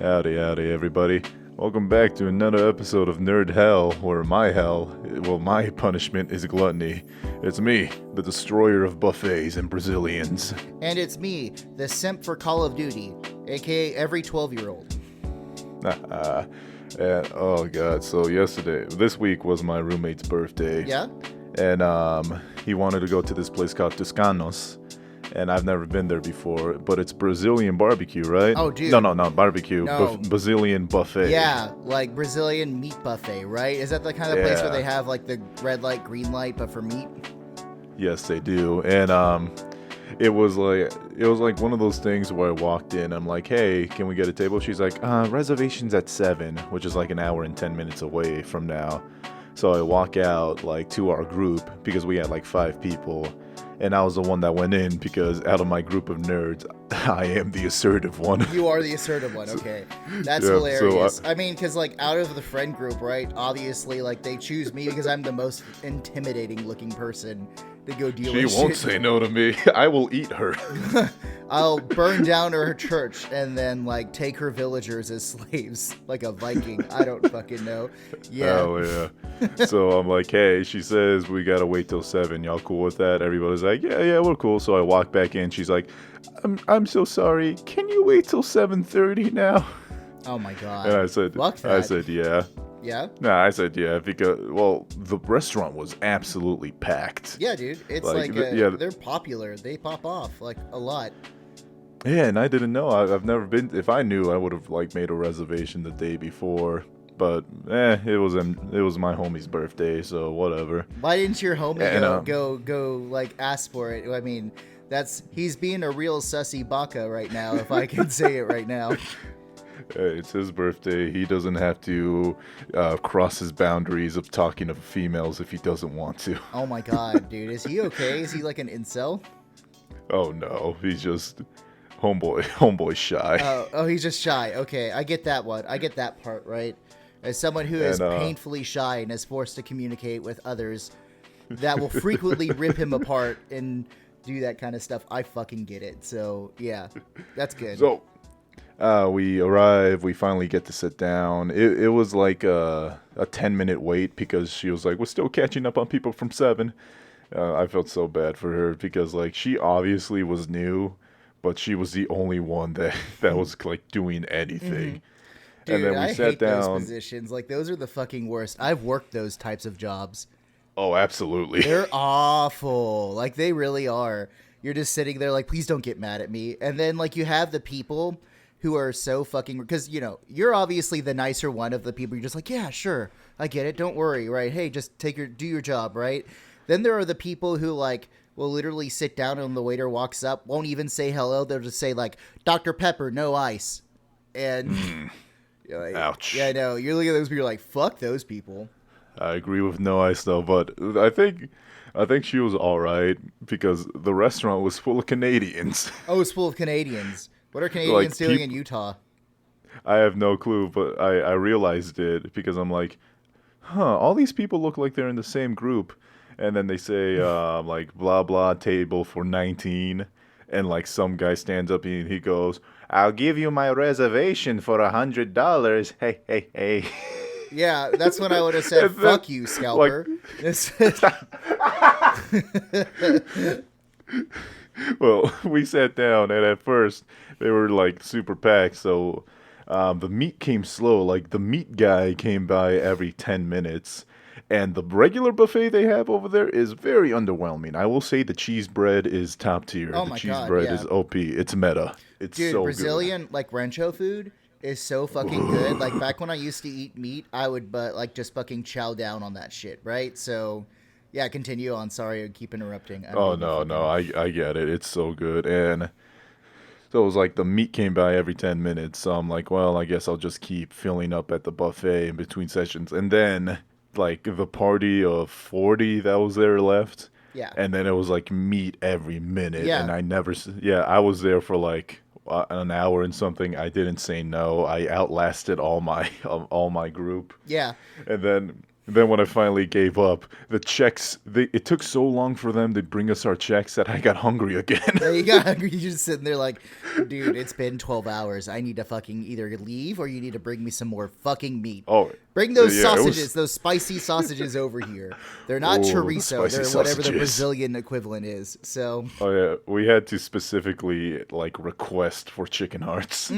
Howdy, howdy, everybody. Welcome back to another episode of Nerd Hell, where my punishment is gluttony. It's me, the destroyer of buffets and Brazilians. And it's me, the simp for Call of Duty, aka every 12-year-old. Oh god, so this week was my roommate's birthday. Yeah? And he wanted to go to this place called Toscanos. And I've never been there before, but it's Brazilian barbecue, right? Oh, dude. No, barbecue. No. Brazilian buffet. Yeah, like Brazilian meat buffet, right? Is that the kind of place where they have like the red light, green light, but for meat? Yes, they do. And it was like one of those things where I walked in, I'm like, hey, can we get a table? She's like, reservations at 7, which is like an hour and 10 minutes away from now. So I walk out like to our group because we had like 5 people. And I was the one that went in because out of my group of nerds, I am the assertive one. You are the assertive one, okay. That's hilarious. I mean, because, like, out of the friend group, right, obviously, like, they choose me because I'm the most intimidating-looking person to go deal with shit. She won't say no to me. I will eat her. I'll burn down her church and then, like, take her villagers as slaves, like a Viking. I don't fucking know. Yeah. Oh, yeah. So I'm like, hey, she says we gotta wait till 7. Y'all cool with that? Everybody's like, yeah, we're cool. So I walk back in. She's like, I'm so sorry. Can you wait till 7:30 now? Oh my god. And I said, yeah. Yeah? I said, yeah, because, well, the restaurant was absolutely packed. Yeah, dude. It's like they're popular. They pop off, like, a lot. Yeah, and I didn't know. I've never been. If I knew, I would have, like, made a reservation the day before. But, it was my homie's birthday, so whatever. Why didn't your homie go, like, ask for it? I mean, he's being a real sussy baka right now, if I can say it right now. It's his birthday. He doesn't have to cross his boundaries of talking to females if he doesn't want to. Oh my god, dude. Is he okay? Is he like an incel? Oh no, he's just homeboy shy. Oh, he's just shy. Okay, I get that one. I get that part, right? As someone who is painfully shy and is forced to communicate with others that will frequently rip him apart and do that kind of stuff, I fucking get it. So, yeah, that's good. So, we arrive, we finally get to sit down. It was like a 10-minute wait because she was like, we're still catching up on people from 7. I felt so bad for her because, like, she obviously was new, but she was the only one that was, like, doing anything. Mm-hmm. Dude, and then we sat hate down. Those positions. Like, those are the fucking worst. I've worked those types of jobs. Oh, absolutely. They're awful. Like, they really are. You're just sitting there like, please don't get mad at me. And then, like, you have the people who are so fucking... Because, you know, you're obviously the nicer one of the people. You're just like, yeah, sure. I get it. Don't worry, right? Hey, just do your job, right? Then there are the people who, like, will literally sit down and the waiter walks up, won't even say hello. They'll just say, like, Dr. Pepper, no ice. And... Like, ouch. Yeah, I know. You're looking at those people, you're like, fuck those people. I agree with no ice though, but I think she was all right because the restaurant was full of Canadians. Oh, it's full of Canadians. What are Canadians doing in Utah? I have no clue, but I realized it because I'm like, all these people look like they're in the same group. And then they say, like, blah, blah, table for 19. And, like, some guy stands up and he goes, I'll give you my reservation for $100. Hey. Yeah, that's when I would have said, fuck you, Scalper. Well, we sat down, and at first, they were, like, super packed, so the meat came slow. Like, the meat guy came by every 10 minutes. And the regular buffet they have over there is very underwhelming. I will say the cheese bread is top tier. Oh the my cheese God, bread yeah. is OP. It's meta. It's Dude, so Brazilian, good. like, rancho food is so fucking good. Like, back when I used to eat meat, I would, just fucking chow down on that shit, right? So, yeah, continue on. Sorry, I keep interrupting. No, I get it. It's so good. And so it was like the meat came by every 10 minutes. So I'm like, well, I guess I'll just keep filling up at the buffet in between sessions. And then... like the party of 40 that was there left. Yeah. And then it was like meat every minute. Yeah. And I was there for like an hour and something. I didn't say no. I outlasted all my group. Yeah. And then And then when I finally gave up, the checks, it took so long for them to bring us our checks that I got hungry again. Yeah, you got hungry. You're just sitting there like, dude, it's been 12 hours. I need to fucking either leave or you need to bring me some more fucking meat. Oh, Bring those yeah, sausages, those spicy sausages over here. They're not chorizo. They're whatever the Brazilian equivalent is. So. Oh yeah, we had to specifically like request for chicken hearts.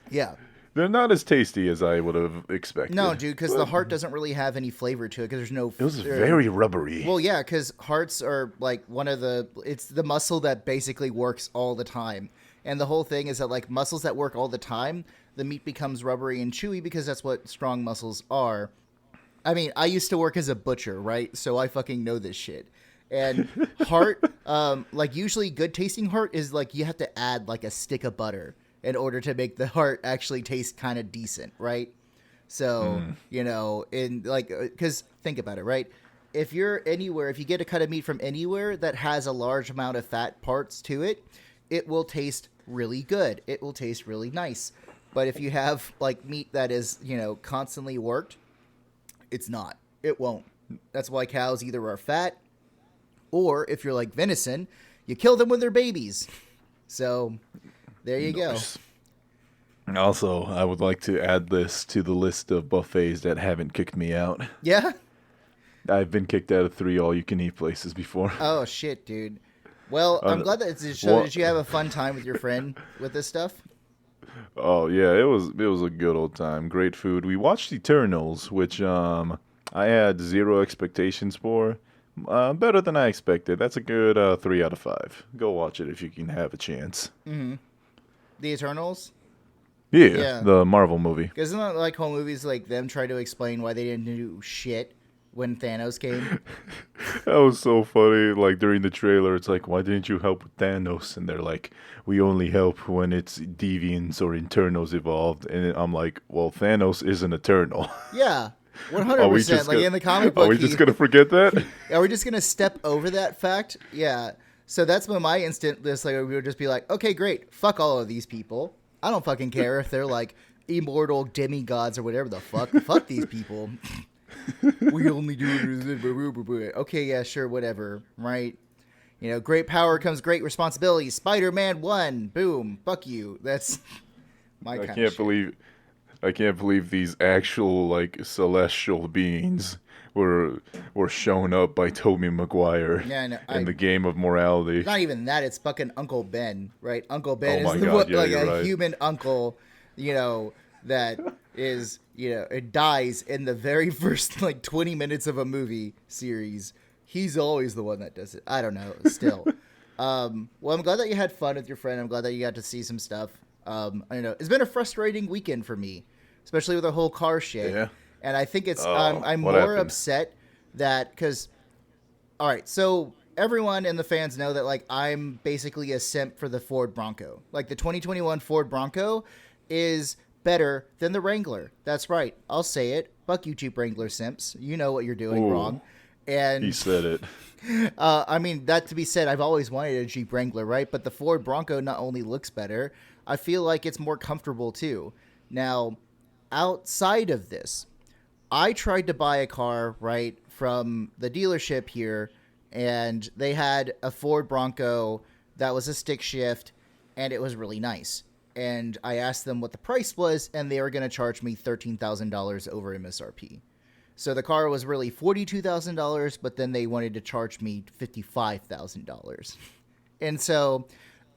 Yeah. They're not as tasty as I would have expected. No, dude, because the heart doesn't really have any flavor to it because there's no... It was very rubbery. Well, yeah, because hearts are like it's the muscle that basically works all the time. And the whole thing is that like muscles that work all the time, the meat becomes rubbery and chewy because that's what strong muscles are. I mean, I used to work as a butcher, right? So I fucking know this shit. And heart, like usually good tasting heart is like you have to add like a stick of butter in order to make the heart actually taste kind of decent, right? So, you know, in like, because think about it, right? If you're anywhere, if you get a cut of meat from anywhere that has a large amount of fat parts to it, it will taste really good. It will taste really nice. But if you have like meat that is, you know, constantly worked, it's not. It won't. That's why cows either are fat, or if you're like venison, you kill them when they're babies. So... there you go. Also, I would like to add this to the list of buffets that haven't kicked me out. Yeah? I've been kicked out of 3 all-you-can-eat places before. Oh, shit, dude. Well, I'm glad that it showed that you have a fun time with your friend with this stuff. Oh, yeah, it was a good old time. Great food. We watched Eternals, which I had 0 expectations for. Better than I expected. That's a good 3 out of 5. Go watch it if you can have a chance. Mm-hmm. The Eternals? Yeah, the Marvel movie. Isn't that like whole movies like them try to explain why they didn't do shit when Thanos came? That was so funny. Like during the trailer, it's like, why didn't you help with Thanos? And they're like, we only help when it's deviants or internals evolved. And I'm like, well, Thanos is an eternal. Yeah. 100%. Like in the comic book. Are we just going to forget that? Are we just going to step over that fact? Yeah. So that's when my instant list, like, we would just be like, okay, great. Fuck all of these people. I don't fucking care if they're like immortal demigods or whatever the fuck. Fuck these people. We only do... okay, yeah, sure, whatever. Right? You know, great power comes great responsibility. Spider-Man 1. Boom. Fuck you. That's my kind of shit. I can't believe these actual like celestial beings were shown up by Tobey Maguire in the game of morality. Not even that, it's fucking Uncle Ben, right? Uncle Ben is a human uncle, you know, that is, you know, it dies in the very first like 20 minutes of a movie series. He's always the one that does it. I don't know, still. Well, I'm glad that you had fun with your friend. I'm glad that you got to see some stuff. I know it's been a frustrating weekend for me, especially with the whole car shit. Yeah. And I think it's I'm more upset that because, all right, so everyone and the fans know that like I'm basically a simp for the Ford Bronco. Like the 2021 Ford Bronco is better than the Wrangler. That's right. I'll say it. Fuck you, Jeep Wrangler simps. You know what you're doing wrong. And he said it. I mean, that to be said, I've always wanted a Jeep Wrangler, right? But the Ford Bronco not only looks better, I feel like it's more comfortable too. Now, outside of this, I tried to buy a car, right, from the dealership here, and they had a Ford Bronco that was a stick shift, and it was really nice. And I asked them what the price was, and they were going to charge me $13,000 over MSRP. So the car was really $42,000, but then they wanted to charge me $55,000. And so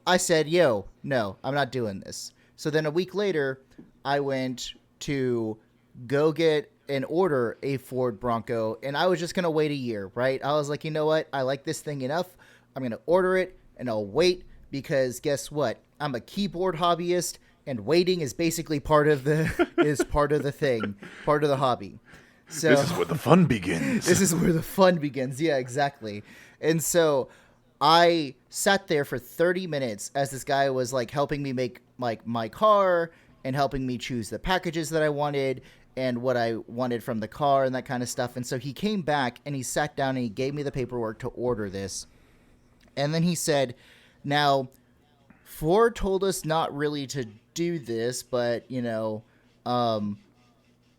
I said, yo, no, I'm not doing this. So then a week later, I went to go get and order a Ford Bronco, and I was just going to wait a year, right? I was like, you know what? I like this thing enough. I'm going to order it, and I'll wait, because guess what? I'm a keyboard hobbyist, and waiting is basically part of the thing, part of the hobby. So this is where the fun begins. This is where the fun begins. Yeah, exactly. And so I sat there for 30 minutes as this guy was like helping me make like my car and helping me choose the packages that I wanted and what I wanted from the car and that kind of stuff. And so he came back and he sat down and he gave me the paperwork to order this. And then he said, now, Ford told us not really to do this, but, you know,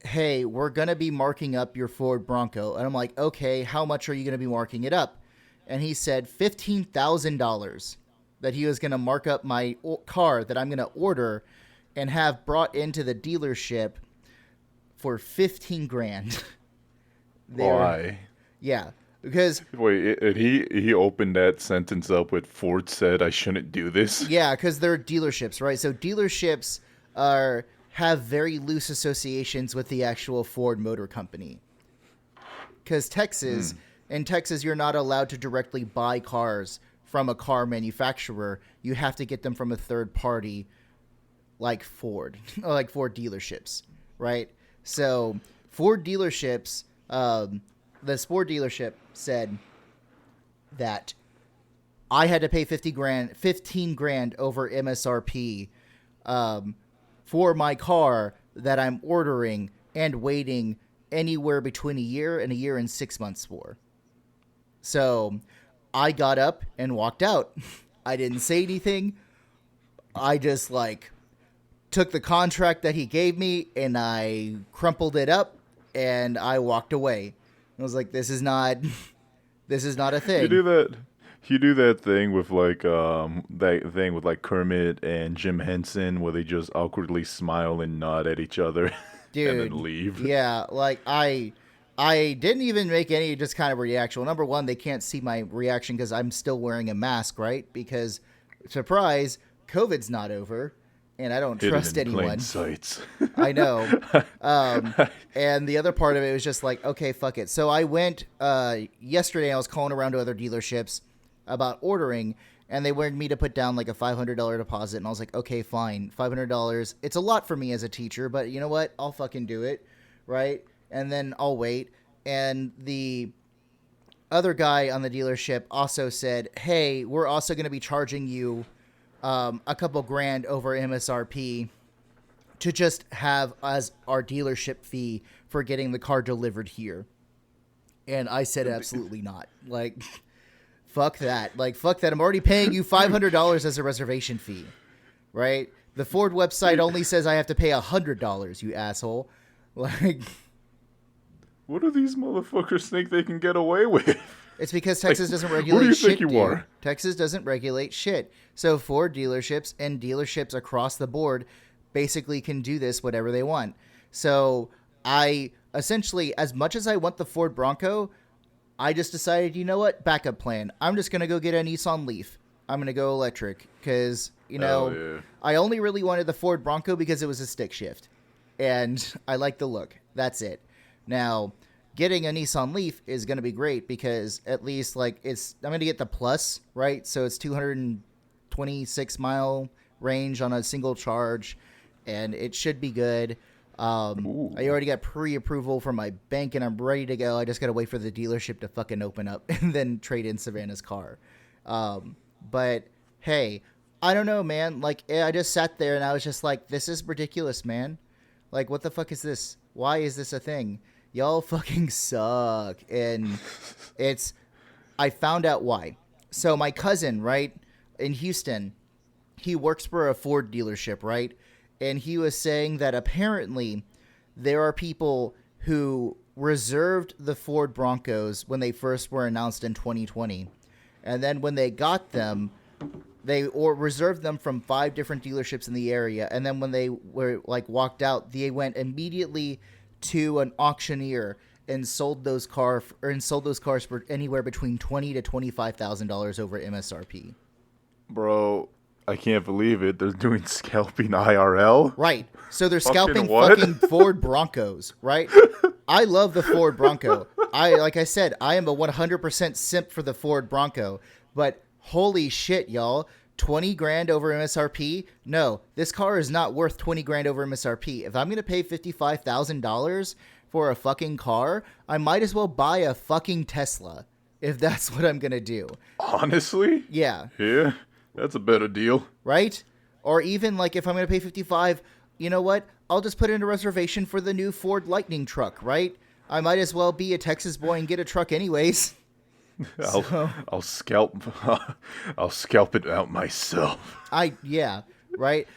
hey, we're going to be marking up your Ford Bronco. And I'm like, okay, how much are you going to be marking it up? And he said $15,000 that he was going to mark up my car that I'm going to order and have brought into the dealership for 15 grand. Why? Yeah, because... Wait, and he opened that sentence up with Ford said I shouldn't do this? Yeah, because they're dealerships, right? So dealerships have very loose associations with the actual Ford Motor Company. Because in Texas, you're not allowed to directly buy cars from a car manufacturer. You have to get them from a third party like Ford, like Ford dealerships, right? So Ford dealerships, this Ford dealership said that I had to pay 15 grand over MSRP for my car that I'm ordering and waiting anywhere between a year and 6 months for. So I got up and walked out. I didn't say anything. I just took the contract that he gave me and I crumpled it up and I walked away. I was like, this is not a thing. You do that thing with Kermit and Jim Henson where they just awkwardly smile and nod at each other. Dude, and then leave. Yeah, I didn't even make any just kind of reaction. Well, number one, they can't see my reaction because I'm still wearing a mask, right? Because, surprise, COVID's not over, and I don't trust anyone. Plain sights. I know. And the other part of it was just okay, fuck it. So I went yesterday. I was calling around to other dealerships about ordering, and they wanted me to put down a $500 deposit, and I was like, okay, fine, $500. It's a lot for me as a teacher, but you know what? I'll fucking do it, right? And then I'll wait. And the other guy on the dealership also said, hey, we're also going to be charging you a couple grand over MSRP to just have as our dealership fee for getting the car delivered here. And I said, absolutely not. Fuck that. Fuck that. I'm already paying you $500 as a reservation fee, right? The Ford website only says I have to pay $100, you asshole. What do these motherfuckers think they can get away with? It's because Texas doesn't regulate shit, Who do you think you are? Texas doesn't regulate shit. So Ford dealerships and dealerships across the board basically can do this whatever they want. So I essentially, as much as I want the Ford Bronco, I just decided, you know what? Backup plan. I'm just going to go get a Nissan Leaf. I'm going to go electric because, I only really wanted the Ford Bronco because it was a stick shift. And I like the look. That's it. Now, getting a Nissan Leaf is going to be great because at least I'm going to get the Plus, right? So it's 226 mile range on a single charge and it should be good. I already got pre-approval from my bank and I'm ready to go. I just got to wait for the dealership to fucking open up and then trade in Savannah's car. But hey, I don't know, man. I just sat there and I was just like, this is ridiculous, man. What the fuck is this? Why is this a thing? Y'all fucking suck. And I found out why. So my cousin, right, in Houston, he works for a Ford dealership, right? And he was saying that apparently there are people who reserved the Ford Broncos when they first were announced in 2020. And then when they got them, they reserved them from 5 different dealerships in the area. And then when they were walked out, they went immediately to an auctioneer and sold those cars for anywhere between $20,000 to $25,000 over MSRP. Bro, I can't believe it. They're doing scalping IRL. Right. So they're scalping fucking Ford Broncos, right? I love the Ford Bronco. Like I said, I am a 100% simp for the Ford Bronco, but holy shit, y'all. 20 grand over MSRP? No, this car is not worth 20 grand over MSRP. If I'm going to pay $55,000 for a fucking car, I might as well buy a fucking Tesla if that's what I'm going to do. Honestly? Yeah. Yeah, that's a better deal. Right? Or even if I'm going to pay 55, you know what? I'll just put in a reservation for the new Ford Lightning truck, right? I might as well be a Texas boy and get a truck anyways. I'll scalp it out myself. Yeah, right.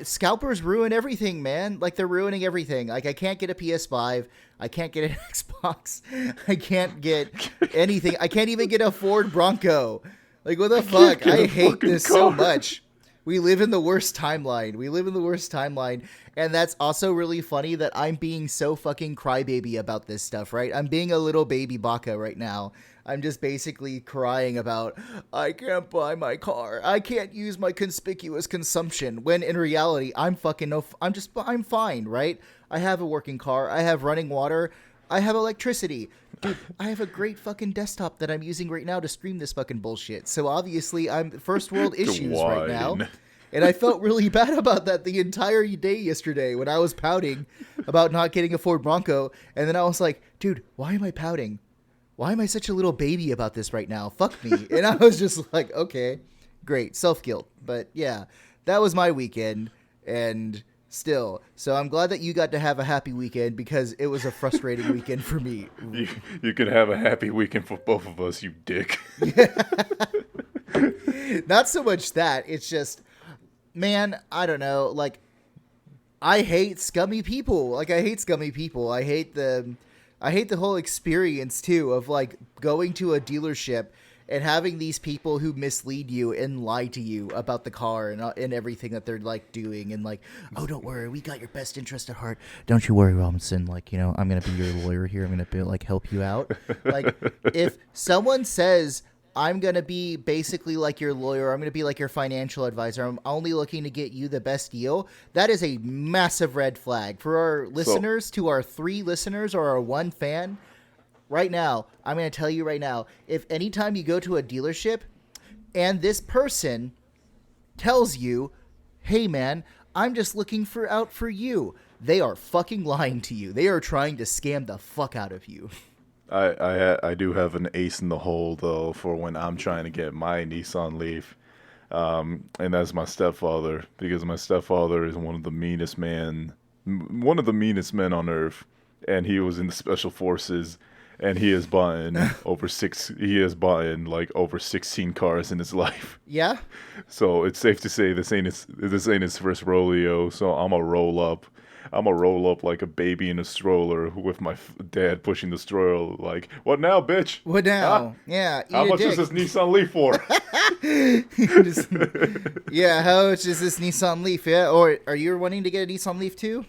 Scalpers ruin everything, man. Like, they're ruining everything. Like, I can't get a PS5. I can't get an Xbox. I can't get anything. I can't even get a Ford Bronco. Like, what the fuck? I hate this so much. We live in the worst timeline. And that's also really funny that I'm being so fucking crybaby about this stuff, right? I'm being a little baby baka right now. I'm just basically crying about, I can't buy my car. I can't use my conspicuous consumption. When in reality, I'm fine, right? I have a working car. I have running water. I have electricity. Dude, I have a great fucking desktop that I'm using right now to stream this fucking bullshit. So obviously I'm first world issues right now. And I felt really bad about that the entire day yesterday when I was pouting about not getting a Ford Bronco. And then I was like, dude, why am I pouting? Why am I such a little baby about this right now? Fuck me. And I was just like, okay, great. Self-guilt. But yeah, that was my weekend. And still, so I'm glad that you got to have a happy weekend because it was a frustrating weekend for me. You can have a happy weekend for both of us, you dick. Not so much that. It's just, man, I don't know. Like, I hate scummy people. I hate the whole experience too of like going to a dealership and having these people who mislead you and lie to you about the car and everything that they're like doing and like, oh, don't worry, we got your best interest at heart. Don't you worry, Robinson. Like, you know, I'm gonna be your lawyer here. I'm gonna like help you out. Like, if someone says I'm gonna be basically like your lawyer, I'm gonna be like your financial advisor, I'm only looking to get you the best deal, that is a massive red flag for our listeners. To our 3 listeners or our 1 fan. Right now, I'm going to tell you right now, if anytime you go to a dealership and this person tells you, hey man, I'm just looking out for you, they are fucking lying to you. They are trying to scam the fuck out of you. I do have an ace in the hole though for when I'm trying to get my Nissan Leaf. And that's my stepfather, because my stepfather is one of the meanest men on earth, and he was in the special forces. And he has bought over 16 cars in his life. Yeah. So it's safe to say this ain't his first rodeo. So I'm a roll up like a baby in a stroller with my dad pushing the stroller. Like, what now, bitch? What now? Huh? Yeah. How much is this Nissan Leaf for? Yeah. How much is this Nissan Leaf? Yeah. Or are you wanting to get a Nissan Leaf too?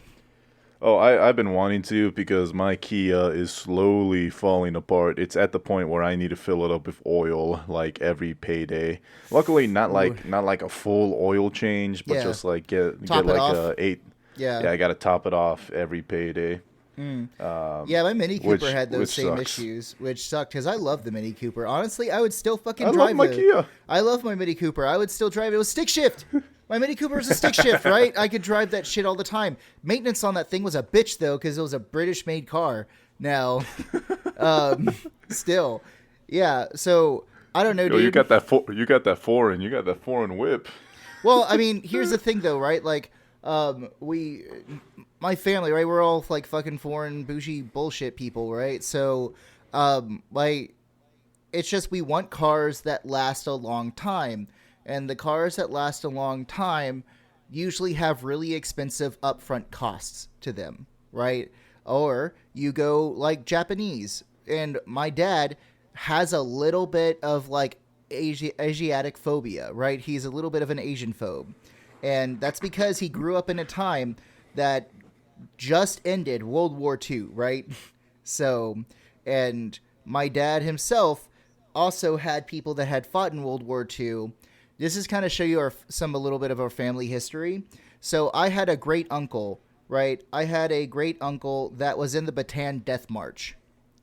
Oh, I've been wanting to because my Kia is slowly falling apart. It's at the point where I need to fill it up with oil like every payday. Luckily, not like a full oil change, but just like get like a 8. Yeah, I got to top it off every payday. Yeah, my Mini Cooper had those same issues, which sucked because I love the Mini Cooper. Honestly, I would still fucking drive I love my Kia. I love my Mini Cooper. I would still drive it. It was stick shift. My Mini Cooper is a stick shift, right? I could drive that shit all the time. Maintenance on that thing was a bitch, though, because it was a British-made car. Now, still, yeah. So I don't know, dude. You got that foreign whip. Well, I mean, here's the thing, though, right? Like, my family, right? We're all like fucking foreign bougie bullshit people, right? So, like, it's just we want cars that last a long time. And the cars that last a long time usually have really expensive upfront costs to them, right? Or you go like Japanese. And my dad has a little bit of like Asiatic phobia, right? He's a little bit of an Asian phobe. And that's because he grew up in a time that just ended World War II, right? So, and my dad himself also had people that had fought in World War II. This is kind of show you a little bit of our family history. So I had a great uncle, right? I had a great uncle that was in the Bataan Death March.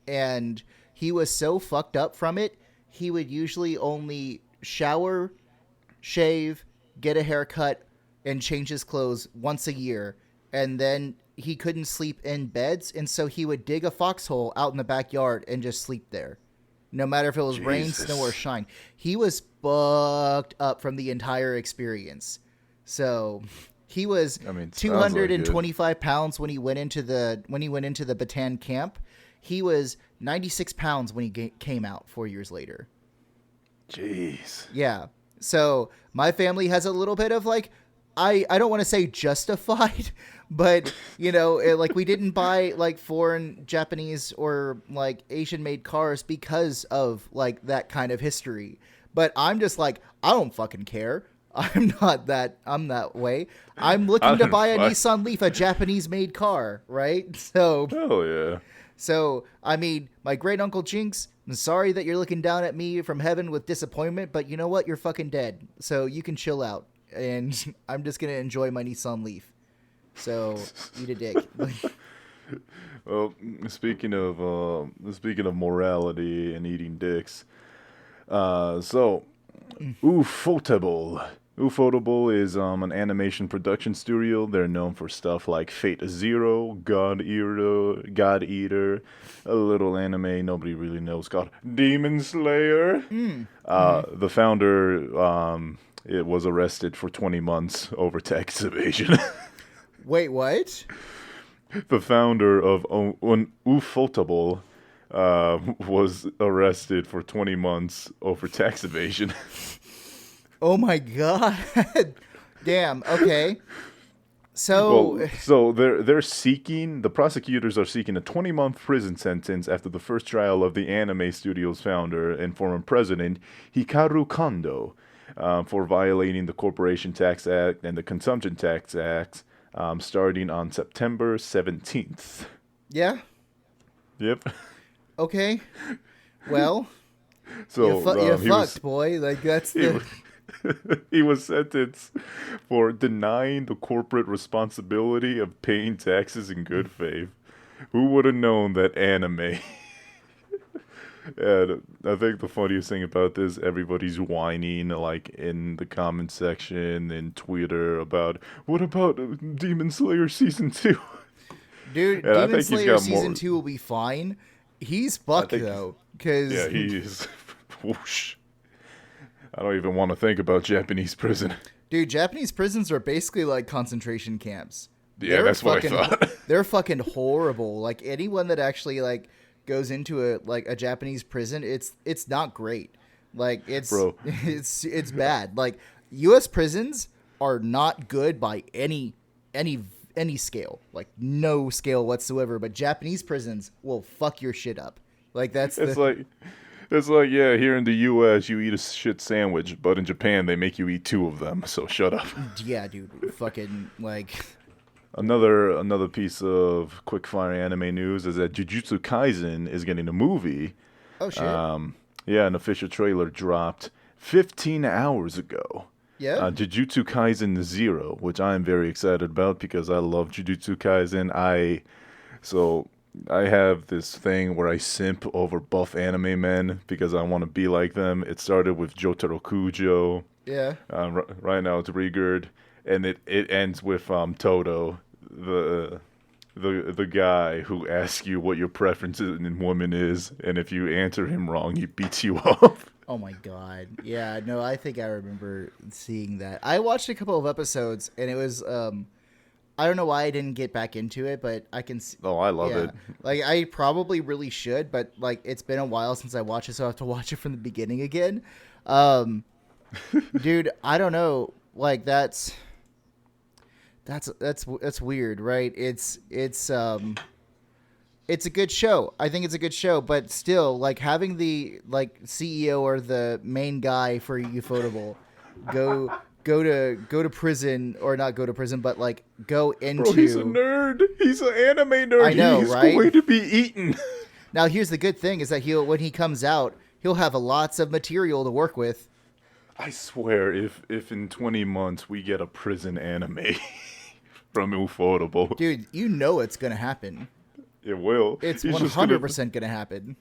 And he was so fucked up from it, he would usually only shower, shave, get a haircut, and change his clothes once a year. And then he couldn't sleep in beds, and so he would dig a foxhole out in the backyard and just sleep there. No matter if it was rain, snow, or shine. He was fucked up from the entire experience. So he was 225 pounds when he went into the Bataan camp. He was 96 pounds when he came out 4 years later. Jeez. Yeah. So my family has a little bit of like, I don't want to say justified, but like we didn't buy like foreign Japanese or like Asian made cars because of like that kind of history. But I'm just like, I don't fucking care. I'm that way. I'm looking to buy a Nissan Leaf, a Japanese made car, right? So hell yeah. So, I mean, my great uncle Jinx, I'm sorry that you're looking down at me from heaven with disappointment, but you know what? You're fucking dead. So you can chill out. And I'm just going to enjoy my Nissan Leaf. So, eat a dick. Well, speaking of morality and eating dicks, Unfotable. Unfotable is an animation production studio. They're known for stuff like Fate Zero, God Eater, a little anime nobody really knows called Demon Slayer. The founder it was arrested for 20 months over tax evasion. Wait, what? The founder of Unfotable was arrested for 20 months over tax evasion. Oh my god. Damn, okay. So the prosecutors are seeking a 20-month prison sentence after the first trial of the anime studio's founder and former president, Hikaru Kondo, for violating the Corporation Tax Act and the Consumption Tax Act, starting on September 17th. Yeah? Yep. Okay. Well, so you fucked, boy. Like, that's the... He was sentenced for denying the corporate responsibility of paying taxes in good faith. Who would have known that anime? And I think the funniest thing about this, everybody's whining like in the comment section and Twitter about, what about Demon Slayer Season 2? Dude, and Demon Slayer Season 2 will be fine. He's fucked, though. Cause... Yeah, he's... whoosh. I don't even want to think about Japanese prison. Dude, Japanese prisons are basically like concentration camps. Yeah, that's what I thought. They're fucking horrible. Like anyone that actually like goes into a Japanese prison, it's not great. Like it's bad. Like US prisons are not good by any scale. Like no scale whatsoever, but Japanese prisons will fuck your shit up. Like It's like, yeah, here in the U.S., you eat a shit sandwich, but in Japan, they make you eat 2 of them, so shut up. Yeah, dude. Fucking, like... Another piece of quickfire anime news is that Jujutsu Kaisen is getting a movie. Oh, shit. Yeah, an official trailer dropped 15 hours ago. Yeah? Jujutsu Kaisen 0, which I am very excited about because I love Jujutsu Kaisen. I have this thing where I simp over buff anime men because I want to be like them. It started with Jotaro Kujo. Yeah. Right now it's Rigurd, and it ends with Toto, the guy who asks you what your preference in woman is, and if you answer him wrong, he beats you up. Oh my god. Yeah, no, I think I remember seeing that. I watched a couple of episodes, and it was... I don't know why I didn't get back into it, but I can see... Oh, I love it. Like, I probably really should, but, like, it's been a while since I watched it, so I have to watch it from the beginning again. Dude, I don't know. Like, that's weird, right? It's a good show. I think it's a good show, but still, like, having the, like, CEO or the main guy for Ufotable go to prison, or not go to prison, but like go into... Bro, he's a nerd. He's an anime nerd. I know, he's right? going to be eaten. Now, here's the good thing is that when he comes out, he'll have lots of material to work with. I swear, if in 20 months we get a prison anime from Unfotable, dude, you know it's gonna happen. It will. It's 100% gonna happen.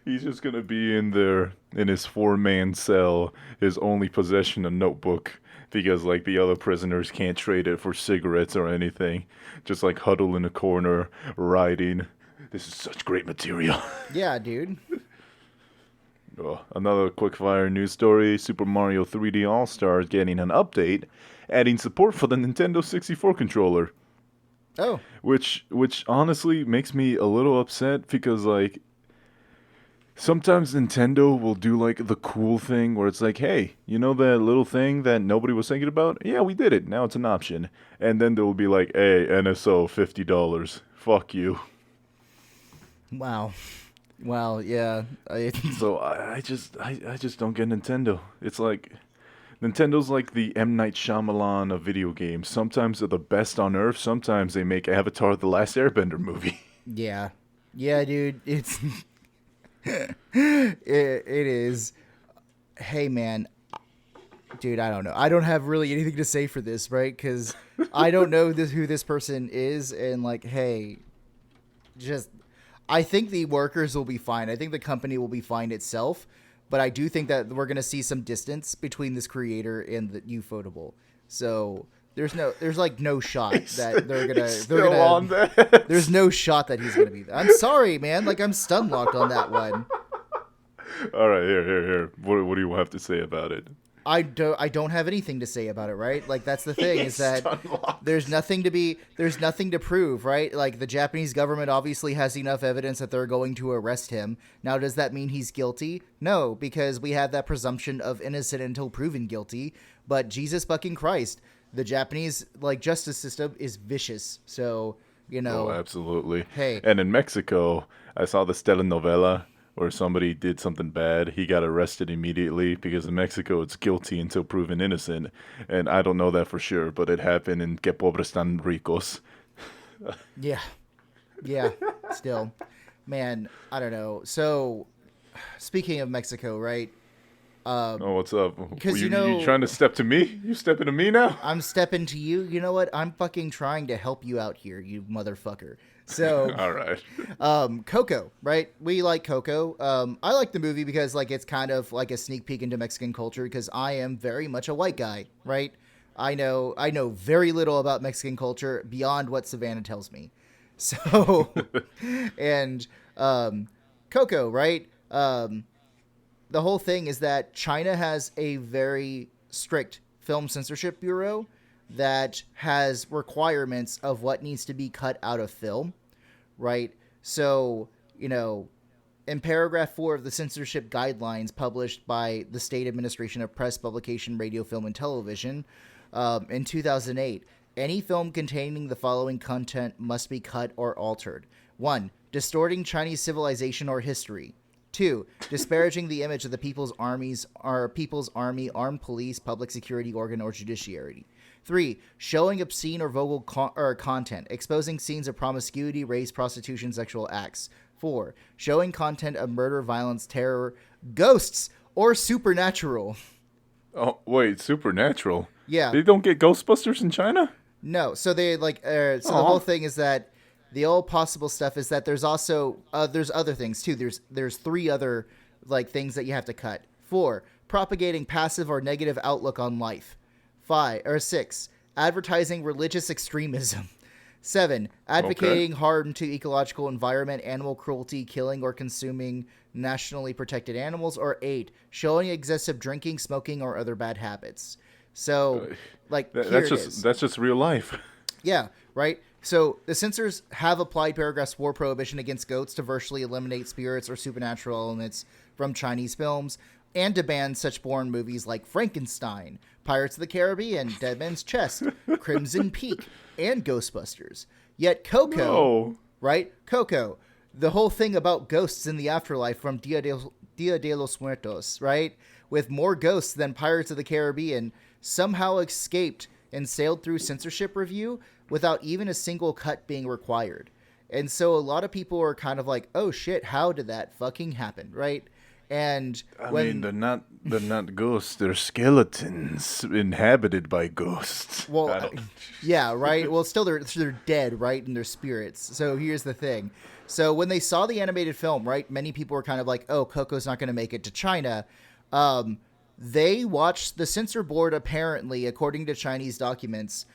He's just going to be in there in his 4-man cell, his only possession a notebook, because like the other prisoners can't trade it for cigarettes or anything. Just like huddle in a corner, writing. This is such great material. Yeah, dude. Another quickfire news story, Super Mario 3D All-Stars getting an update, adding support for the Nintendo 64 controller. Oh. Which honestly makes me a little upset because like... Sometimes Nintendo will do like the cool thing where it's like, hey, you know that little thing that nobody was thinking about? Yeah, we did it. Now it's an option. And then they'll be like, hey, NSO, $50. Fuck you. Wow. Wow, yeah. So I just don't get Nintendo. It's like Nintendo's like the M. Night Shyamalan of video games. Sometimes they're the best on earth. Sometimes they make Avatar: The Last Airbender movie. Yeah. Yeah, dude. It's it is. Hey, man. Dude, I don't know. I don't have really anything to say for this, right? Because I don't know who this person is, and like, hey, just I think the workers will be fine. I think the company will be fine itself, but I do think that we're gonna see some distance between this creator and the Unfotable. So there's like no shot that they're gonna on that. there's no shot that he's gonna be there. I'm sorry, man. Like I'm stun locked on that one. All right, here. What do you have to say about it? I don't have anything to say about it, right? Like that's the thing is that there's nothing to prove, right? Like the Japanese government obviously has enough evidence that they're going to arrest him. Now, does that mean he's guilty? No, because we have that presumption of innocent until proven guilty. But Jesus fucking Christ, the Japanese like justice system is vicious. So, you know, Oh, absolutely. Hey. And in Mexico, I saw the telenovela where somebody did something bad. He got arrested immediately because in Mexico it's guilty until proven innocent. And I don't know that for sure, but it happened in Que Pobres Tan Ricos. Yeah. Yeah. Still. Man, I don't know. So, speaking of Mexico, right? Oh, what's up? 'Cause, you, you know- you trying to step to me? You stepping to me now? I'm stepping to you. You know what? I'm fucking trying to help you out here, you motherfucker. So, All right. Coco, right? We like Coco. I like the movie because like it's kind of like a sneak peek into Mexican culture because I am very much a white guy, right? I know very little about Mexican culture beyond what Savannah tells me. So, and Coco, right? The whole thing is that China has a very strict film censorship bureau that has requirements of what needs to be cut out of film, right? So, you know, in paragraph 4 of the censorship guidelines published by the State Administration of Press, Publication, Radio, Film, and Television in 2008, any film containing the following content must be cut or altered. 1. Distorting Chinese civilization or history. 2. Disparaging the image of the People's Armies or People's Army, armed police, public security organ, or judiciary. 3. Showing obscene or vulgar content, exposing scenes of promiscuity, rape, prostitution, sexual acts. 4. Showing content of murder, violence, terror, ghosts, or supernatural. Oh, wait, supernatural? Yeah. They don't get Ghostbusters in China? No. So they like. The whole thing is that the all possible stuff is that there's also there's other things too. There's 3 other like things that you have to cut. 4. Propagating passive or negative outlook on life. 6. Advertising religious extremism. 7. Advocating harm to ecological environment, animal cruelty, killing or consuming nationally protected animals. Or 8. Showing excessive drinking, smoking, or other bad habits. So, like, that's just real life. Yeah, right? So the censors have applied paragraph 4 prohibition against goats to virtually eliminate spirits or supernatural elements from Chinese films and to ban such foreign movies like Frankenstein, Pirates of the Caribbean, Dead Man's Chest, Crimson Peak, and Ghostbusters. Yet Coco, right? Coco, the whole thing about ghosts in the afterlife from Dia de los Muertos, right? With more ghosts than Pirates of the Caribbean, somehow escaped and sailed through censorship review without even a single cut being required. And so a lot of people are kind of like, oh shit, how did that fucking happen, right? And I mean, they're not ghosts, they're skeletons inhabited by ghosts. Well, yeah, right? Well, still they're dead, right? And they're spirits. So here's the thing. So when they saw the animated film, right, many people were kind of like, oh, Coco's not going to make it to China. They watched the censor board, apparently, according to Chinese documents,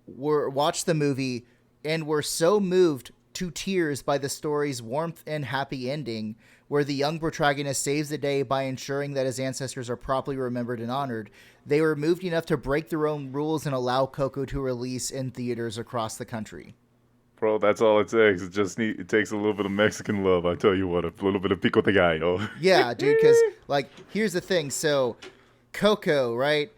watched the movie and were so moved to tears by the story's warmth and happy ending, where the young protagonist saves the day by ensuring that his ancestors are properly remembered and honored. They were moved enough to break their own rules and allow Coco to release in theaters across the country. Bro, that's all it takes. It takes a little bit of Mexican love. I tell you what, a little bit of pico de gallo. Yeah, dude. Because like, here's the thing. So, Coco, right?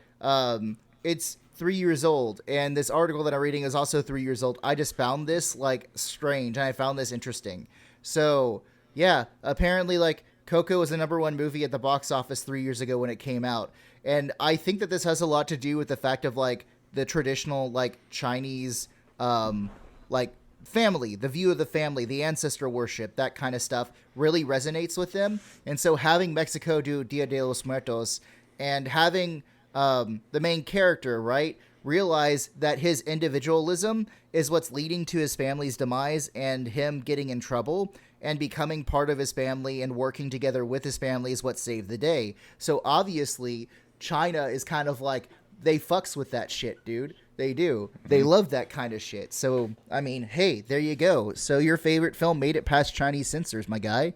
It's 3 years old, and this article that I'm reading is also 3 years old. I just found this like strange, and I found this interesting. So, yeah, apparently, like, Coco was the #1 movie at the box office 3 years ago when it came out, and I think that this has a lot to do with the fact of like the traditional like Chinese, like family, the view of the family, the ancestor worship, that kind of stuff really resonates with them. And so having Mexico do Dia de los Muertos and having the main character, right, realize that his individualism is what's leading to his family's demise and him getting in trouble, and becoming part of his family and working together with his family is what saved the day. So obviously, China is kind of like, they fucks with that shit, dude. They do. They love that kind of shit. So, I mean, hey, there you go. So your favorite film made it past Chinese censors, my guy.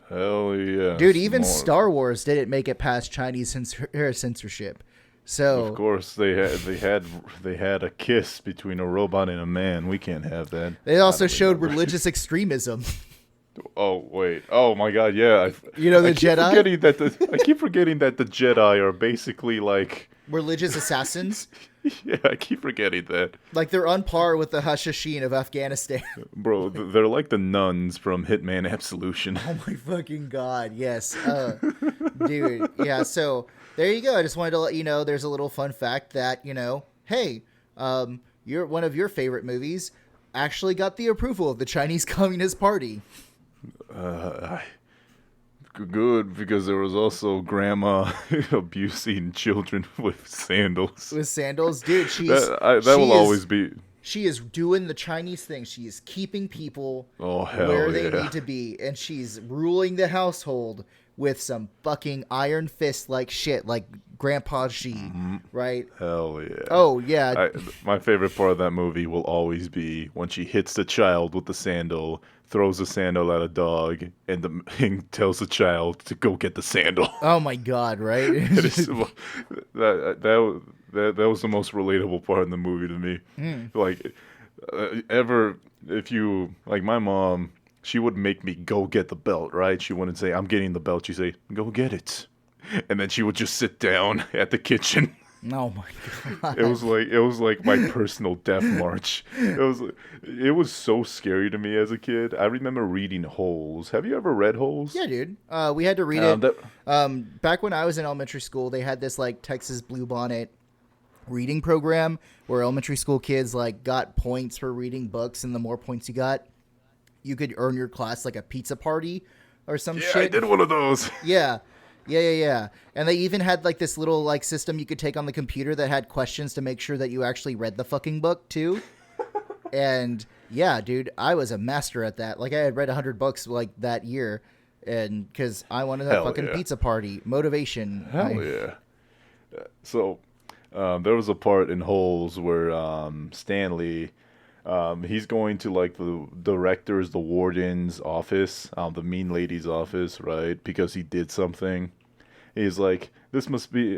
Hell yeah. Dude, even Star Wars didn't make it past Chinese censorship. So of course they had a kiss between a robot and a man. We can't have that. They also showed religious extremism. Oh wait! Oh my God! Yeah, the Jedi. I keep forgetting that the Jedi are basically like religious assassins. Yeah, I keep forgetting that. Like, they're on par with the Hashashin of Afghanistan. Bro, they're like the nuns from Hitman Absolution. Oh my fucking God, yes. Dude, yeah, so there you go. I just wanted to let you know there's a little fun fact that, hey, one of your favorite movies actually got the approval of the Chinese Communist Party. Good, because there was also grandma abusing children with sandals. With sandals? Dude, always be... She is doing the Chinese thing. She is keeping people where they need to be. And she's ruling the household with some fucking iron fist like shit, like Grandpa Xi, right? Hell yeah. Oh, yeah. My favorite part of that movie will always be when she hits the child with the sandal, throws the sandal at a dog, and tells the child to go get the sandal. Oh my God, right? That was the most relatable part in the movie to me. Like, if you, like, my mom, she would make me go get the belt, right? She wouldn't say, I'm getting the belt. She'd say, go get it. And then she would just sit down at the kitchen. Oh my God. It was like my personal death march. It was so scary to me as a kid. I remember reading Holes. Have you ever read Holes? Yeah, dude. We had to read it. Back when I was in elementary school, they had this like Texas Bluebonnet reading program where elementary school kids like got points for reading books, and the more points you got, you could earn your class like a pizza party or some shit. Yeah, I did one of those. Yeah. And they even had like this little like system you could take on the computer that had questions to make sure that you actually read the fucking book too. And yeah, dude, I was a master at that. Like, I had read 100 books like that year, and because I wanted a fucking pizza party. Motivation. Hell yeah. So there was a part in Holes where Stanley, he's going to like the director's, the warden's office, the mean lady's office, right? Because he did something. He's like, this must be,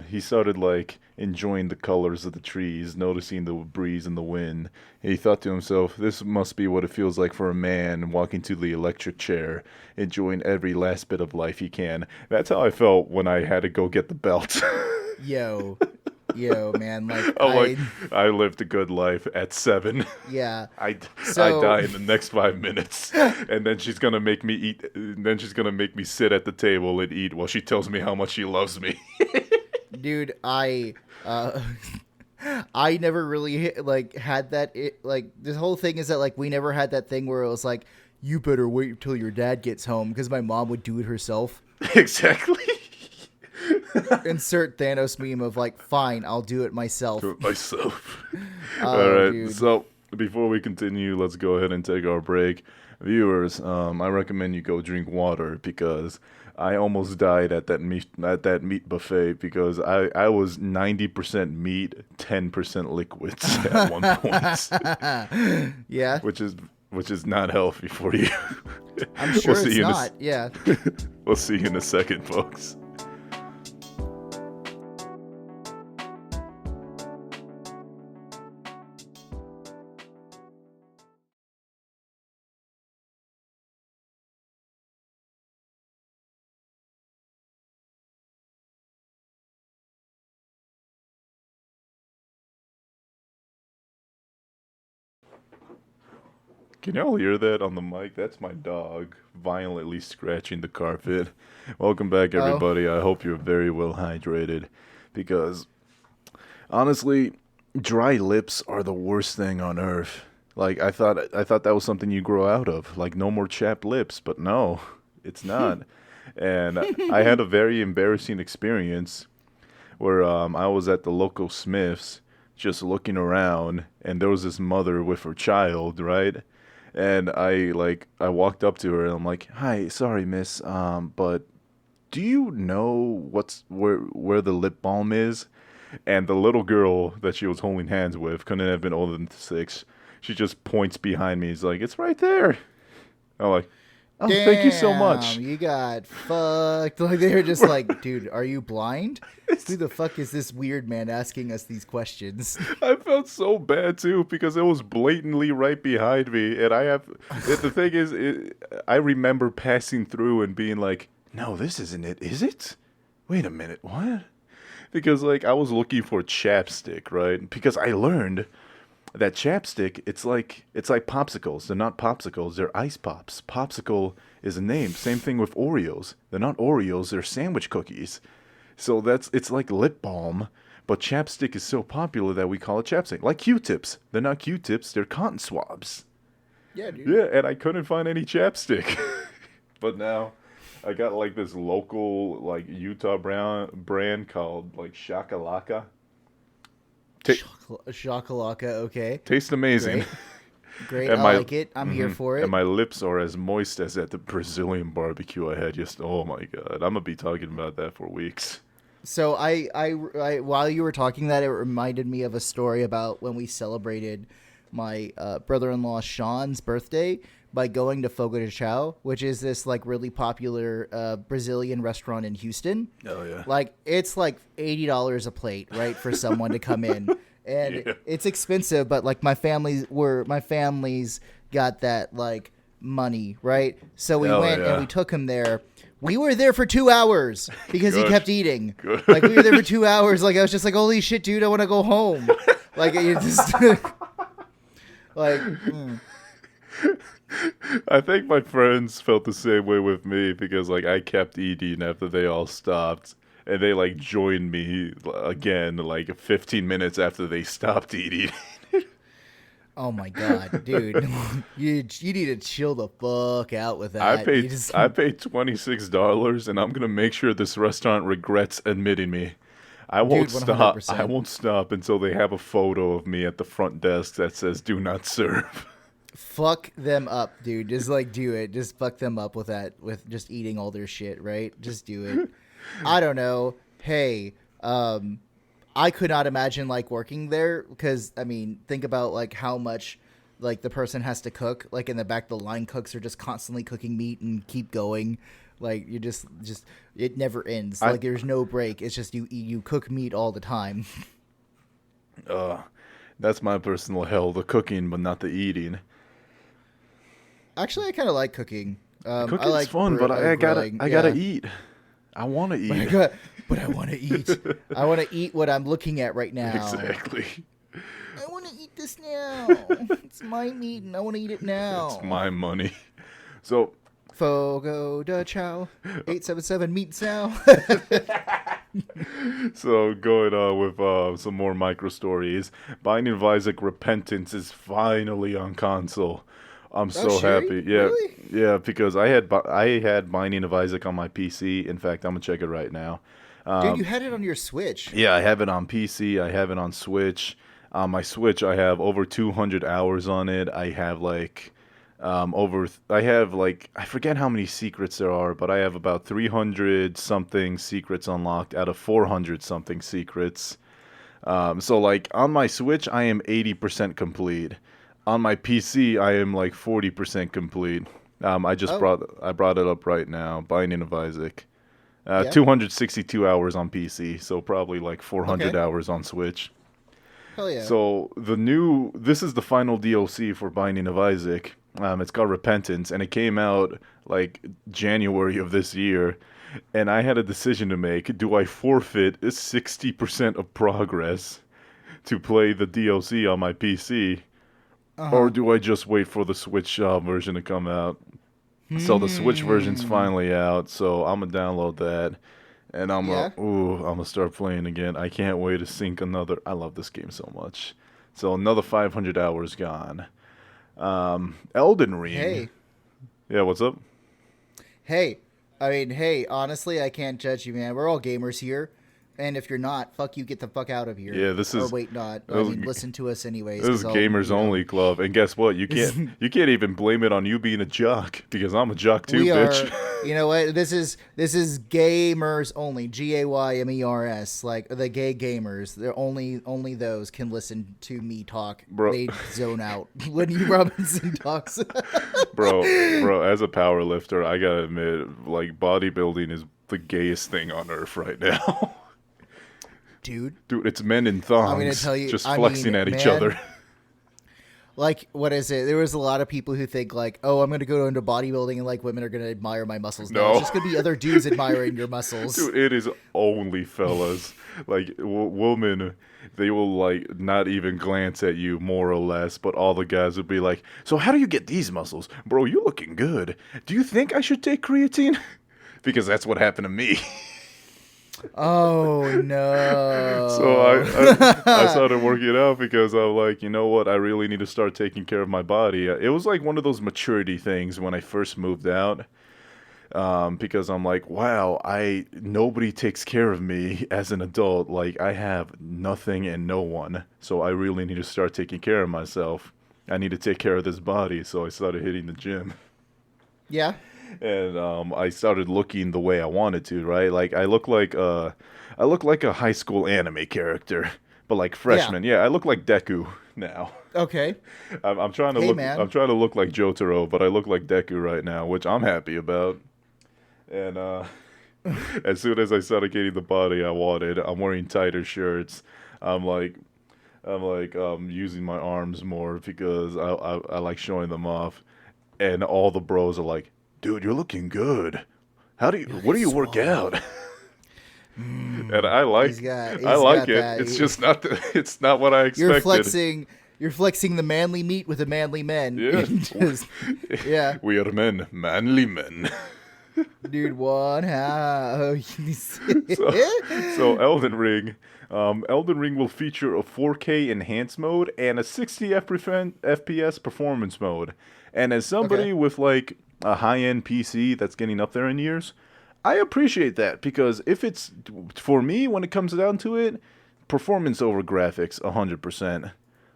he started like enjoying the colors of the trees, noticing the breeze and the wind. And he thought to himself, this must be what it feels like for a man walking to the electric chair, enjoying every last bit of life he can. That's how I felt when I had to go get the belt. Yo, man, like, I lived a good life at 7. Yeah. I die in the next 5 minutes, and then she's gonna make me eat. And then she's gonna make me sit at the table and eat while she tells me how much she loves me. Dude, I never really like had that. Like, this whole thing is that like we never had that thing where it was like, you better wait until your dad gets home, because my mom would do it herself. Exactly. Insert Thanos meme of like, fine, I'll do it myself. All right, dude. So before we continue, let's go ahead and take our break. Viewers, I recommend you go drink water, because I almost died at that meat buffet, because I was 90% meat, 10% liquids at one point. Yeah. Which is not healthy for you. I'm sure it's not. Yeah. We'll see you in a second, folks. Can y'all hear that on the mic? That's my dog violently scratching the carpet. Welcome back, Oh, everybody. I hope you're very well hydrated because honestly, dry lips are the worst thing on earth. Like I thought that was something you grow out of, like no more chapped lips, but no, it's not. And I had a very embarrassing experience where I was at the local Smith's just looking around, and there was this mother with her child, right? And I walked up to her and I'm like, "Hi, sorry, miss, but do you know where the lip balm is?" And the little girl that she was holding hands with couldn't have been older than 6. She just points behind me. He's like, "It's right there." I'm like, "Oh, thank you so much." damn, you got fucked. Like, they were just like, dude, are you blind? Who the fuck is this weird man asking us these questions? I felt so bad too because it was blatantly right behind me, and the thing is, I remember passing through and being like, "No, this isn't it, is it? Wait a minute, what?" Because like I was looking for chapstick, right? Because I learned that chapstick, it's like popsicles. They're not popsicles, they're ice pops. Popsicle is a name. Same thing with Oreos. They're not Oreos, they're sandwich cookies. So it's like lip balm, but chapstick is so popular that we call it chapstick. Like Q-tips. They're not Q-tips, they're cotton swabs. Yeah, dude. Yeah, and I couldn't find any chapstick. But now I got like this local like Utah brand called like Shakalaka. Ta- Shakalaka, okay. Tastes amazing. Great. Great, And I like it. I'm here for it. And my lips are as moist as at the Brazilian barbecue I had just, oh my God. I'm going to be talking about that for weeks. So I while you were talking that, it reminded me of a story about when we celebrated my brother-in-law Sean's birthday by going to Fogo de Chao, which is this like really popular Brazilian restaurant in Houston. Oh, yeah. Like it's like $80 a plate, right, for someone to come in. And Yeah. it's expensive, but like my family's got that like money, right? So we Hell went yeah. and we took him there. We were there for 2 hours because he Good. kept eating. Good. Like we were there for 2 hours. Like I was just like, holy shit, dude, I want to go home. Like you just like. I think my friends felt the same way with me because like I kept eating after they all stopped. And they like joined me again like 15 minutes after they stopped eating. Oh my god, dude, you need to chill the fuck out with that. I paid You just- $26, and I'm gonna make sure this restaurant regrets admitting me. I won't Dude, stop. 100%. I won't stop until they have a photo of me at the front desk that says "Do not serve." Fuck them up, dude. Just like do it. Just fuck them up with that. With just eating all their shit, right? Just do it. I don't know. Hey, I could not imagine like working there because I mean, think about like how much like the person has to cook. Like in the back, the line cooks are just constantly cooking meat and keep going. Like you just it never ends. Like there's no break. It's just you cook meat all the time. That's my personal hell: the cooking, but not the eating. Actually, I kind of like cooking. Cooking's I like fun, but I grilling, gotta yeah. eat. I want to eat. But I want to eat. I want to eat what I'm looking at right now. Exactly. I want to eat this now. It's my meat, and I want to eat it now. It's my money. So Fogo de Chao, 877 meats now. So going on with some more micro stories, Binding of Isaac Repentance is finally on console. I'm so Sherry? happy. Yeah, Really? yeah, because I had Binding of Isaac on my PC. In fact, I'm gonna check it right now. Dude, you had it on your Switch. Yeah, I have it on PC. I have it on Switch. On my Switch, I have over 200 hours on it. I have like I forget how many secrets there are, but I have about 300 something secrets unlocked out of 400 something secrets. So like on my Switch, I am 80% complete. On my PC, I am like 40% complete. I brought it up right now. Binding of Isaac. Yeah. 262 hours on PC, so probably like 400 Okay. hours on Switch. Hell yeah. So this is the final DLC for Binding of Isaac. It's called Repentance, and it came out like January of this year. And I had a decision to make. Do I forfeit 60% of progress to play the DLC on my PC? or do I just wait for the Switch version to come out? So the Switch version's finally out, so I'm gonna download that, and I'm gonna start playing again. I can't wait to sink another. I love this game so much. So another 500 hours gone. Elden Ring. Hey. Yeah, what's up? Hey. I mean, hey, honestly, I can't judge you, man. We're all gamers here. And if you're not, fuck you, get the fuck out of here. Yeah, this is. Or wait, not. I mean, listen to us anyways. This is gamers only club, and guess what? You can't even blame it on you being a jock because I'm a jock too, bitch. You know what? This is gamers only. GAYMERS, like the gay gamers. They're only those can listen to me talk. Bro. They zone out when you Robinson talks. bro, as a power lifter, I gotta admit, like bodybuilding is the gayest thing on earth right now. Dude, it's men in thongs. I'm gonna tell you, just flexing at each other. Like, what is it? There was a lot of people who think like, oh, I'm gonna go into bodybuilding and like women are gonna admire my muscles. No, it's just gonna be other dudes admiring your muscles. Dude, it is only fellas. Like women, they will like not even glance at you more or less, but all the guys would be like, so how do you get these muscles, bro? You looking good. Do you think I should take creatine? Because that's what happened to me. Oh no! So I started working out because I'm like, you know what? I really need to start taking care of my body. It was like one of those maturity things when I first moved out, because I'm like, wow, nobody takes care of me as an adult. Like I have nothing and no one, so I really need to start taking care of myself. I need to take care of this body, so I started hitting the gym. Yeah. And I started looking the way I wanted to, right? Like I look like a high school anime character, but like freshman. Yeah, I look like Deku now. Okay. I'm trying to look. Man. I'm trying to look like Jotaro, but I look like Deku right now, which I'm happy about. And as soon as I started getting the body I wanted, I'm wearing tighter shirts. I'm using my arms more because I like showing them off, and all the bros are like, dude, you're looking good. What do you work out? And I like it. It's just not it's not what I expected. You're flexing the manly meat with the manly men. Yeah. Yeah. We are men, manly men. Dude, what? How? So Elden Ring. Elden Ring will feature a 4K enhanced mode and a 60 FPS performance mode. And as somebody with like a high-end PC that's getting up there in years, I appreciate that because if it's for me when it comes down to it, performance over graphics 100%.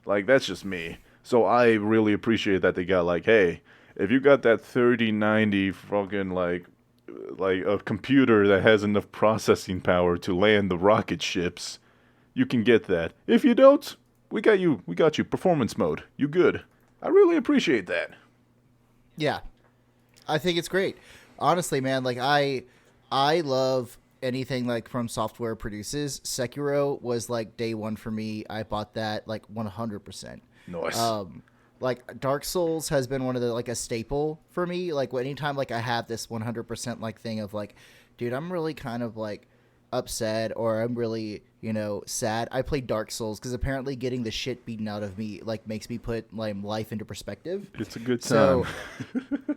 Like that's just me. So I really appreciate that they got like, hey, if you got that 3090 fucking like a computer that has enough processing power to land the rocket ships, you can get that. If you don't, we got you. Performance mode. You good. I really appreciate that. Yeah. I think it's great. Honestly, man, like I love anything like From Software produces. Sekiro was like day one for me. I bought that like 100%. Nice. Like Dark Souls has been one of the like a staple for me. Like anytime like I have this 100% like thing of like, dude, I'm really kind of like upset or I'm really, sad. I play Dark Souls because apparently getting the shit beaten out of me like makes me put like life into perspective. It's a good time. So,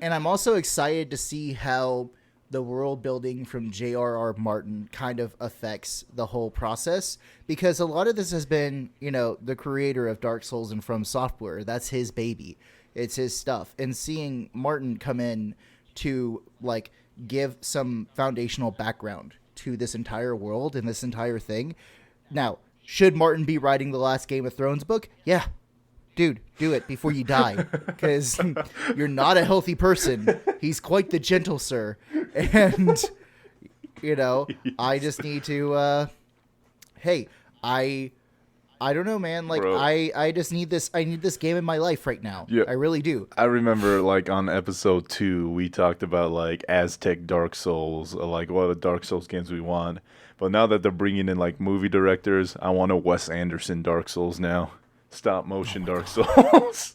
and I'm also excited to see how the world building from J.R.R. Martin kind of affects the whole process, because a lot of this has been, the creator of Dark Souls and From Software. That's his baby. It's his stuff. And seeing Martin come in to like give some foundational background to this entire world and this entire thing. Now, should Martin be writing the last Game of Thrones book? Yeah. Dude, do it before you die, because you're not a healthy person. He's quite the gentle sir. And, I just need to, hey, I don't know, man. Like, bro, I just need this. I need this game in my life right now. Yeah, I really do. I remember, like, on episode 2, we talked about, like, Aztec Dark Souls, like, what the Dark Souls games we want. But now that they're bringing in, like, movie directors, I want a Wes Anderson Dark Souls now. Stop motion Dark Souls.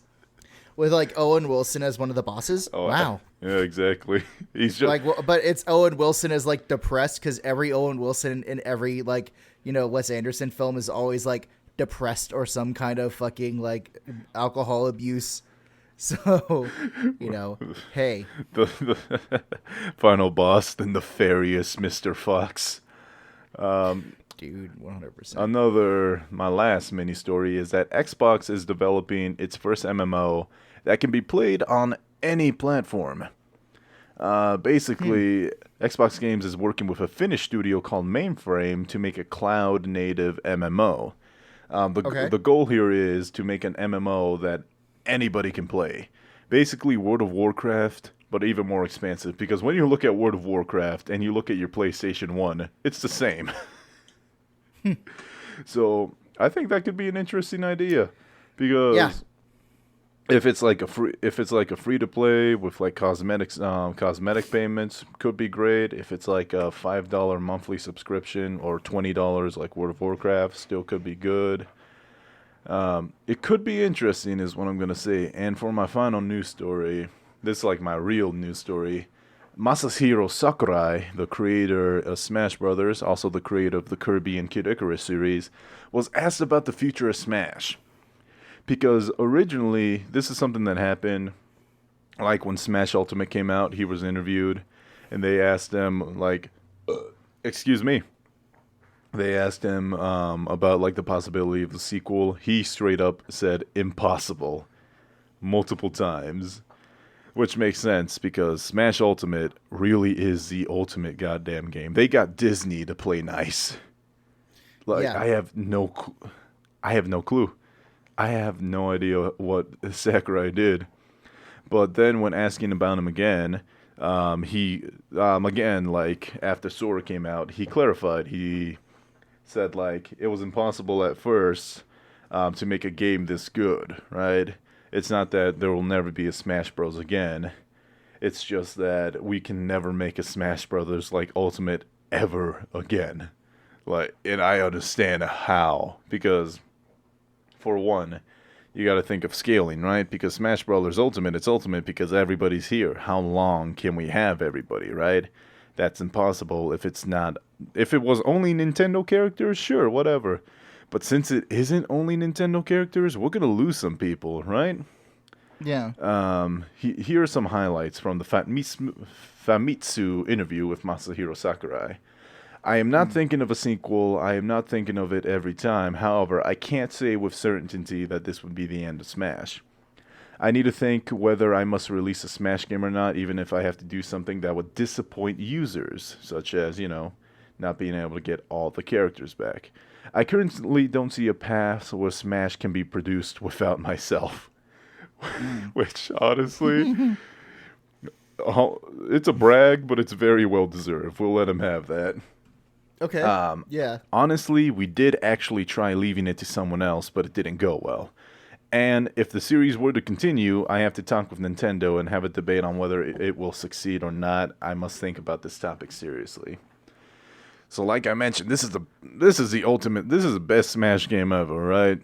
With like Owen Wilson as one of the bosses. Oh, wow. Yeah, exactly. He's just like, but it's Owen Wilson as like depressed because every Owen Wilson in every like Wes Anderson film is always like depressed or some kind of fucking like alcohol abuse. So, hey. The final boss, the nefarious Mr. Fox. Dude, 100%. My last mini story is that Xbox is developing its first MMO that can be played on any platform. Basically, Xbox Games is working with a Finnish studio called Mainframe to make a cloud-native MMO. The goal here is to make an MMO that anybody can play. Basically, World of Warcraft, but even more expansive. Because when you look at World of Warcraft and you look at your PlayStation 1, it's the same. So I think that could be an interesting idea. Because if it's like a free to play with like cosmetic payments, could be great. If it's like a $5 monthly subscription or $20 like World of Warcraft, still could be good. It could be interesting is what I'm going to say. And for my final news story, this is like my real news story. Masahiro Sakurai, the creator of Smash Brothers, also the creator of the Kirby and Kid Icarus series, was asked about the future of Smash. Because originally, this is something that happened, like when Smash Ultimate came out, he was interviewed, and they asked him, like, excuse me. They asked him about like the possibility of the sequel. He straight up said impossible multiple times, which makes sense because Smash Ultimate really is the ultimate goddamn game. They got Disney to play nice. Like I have no clue. I have no idea what Sakurai did. But then when asking about him again, he again, like after Sora came out, he clarified. He said like it was impossible at first to make a game this good, right? It's not that there will never be a Smash Bros. Again. It's just that we can never make a Smash Brothers like Ultimate ever again. Like, and I understand how, because for one, you got to think of scaling, right? Because Smash Brothers Ultimate, it's Ultimate because everybody's here. How long can we have everybody, right? That's impossible if it's not. If it was only Nintendo characters, sure, whatever. But since it isn't only Nintendo characters, we're gonna lose some people, right? Yeah. Here are some highlights from the Famitsu interview with Masahiro Sakurai. I am not thinking of a sequel. I am not thinking of it every time. However, I can't say with certainty that this would be the end of Smash. I need to think whether I must release a Smash game or not, even if I have to do something that would disappoint users, such as, not being able to get all the characters back. I currently don't see a path where Smash can be produced without myself. Which, honestly, it's a brag, but it's very well deserved. We'll let him have that. Okay. Yeah. Honestly, we did actually try leaving it to someone else, but it didn't go well. And if the series were to continue, I have to talk with Nintendo and have a debate on whether it will succeed or not. I must think about this topic seriously. So, like I mentioned, this is the ultimate. This is the best Smash game ever, right?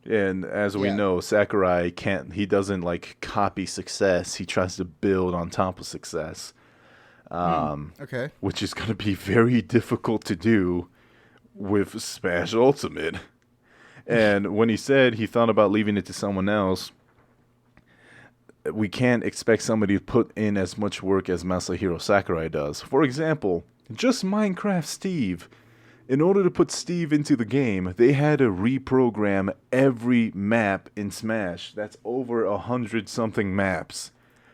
And as we know, Sakurai doesn't like copy success. He tries to build on top of success. Okay. Which is going to be very difficult to do with Smash Ultimate. And when he said he thought about leaving it to someone else, we can't expect somebody to put in as much work as Masahiro Sakurai does. For example, just Minecraft Steve. In order to put Steve into the game, they had to reprogram every map in Smash. That's over 100-something maps.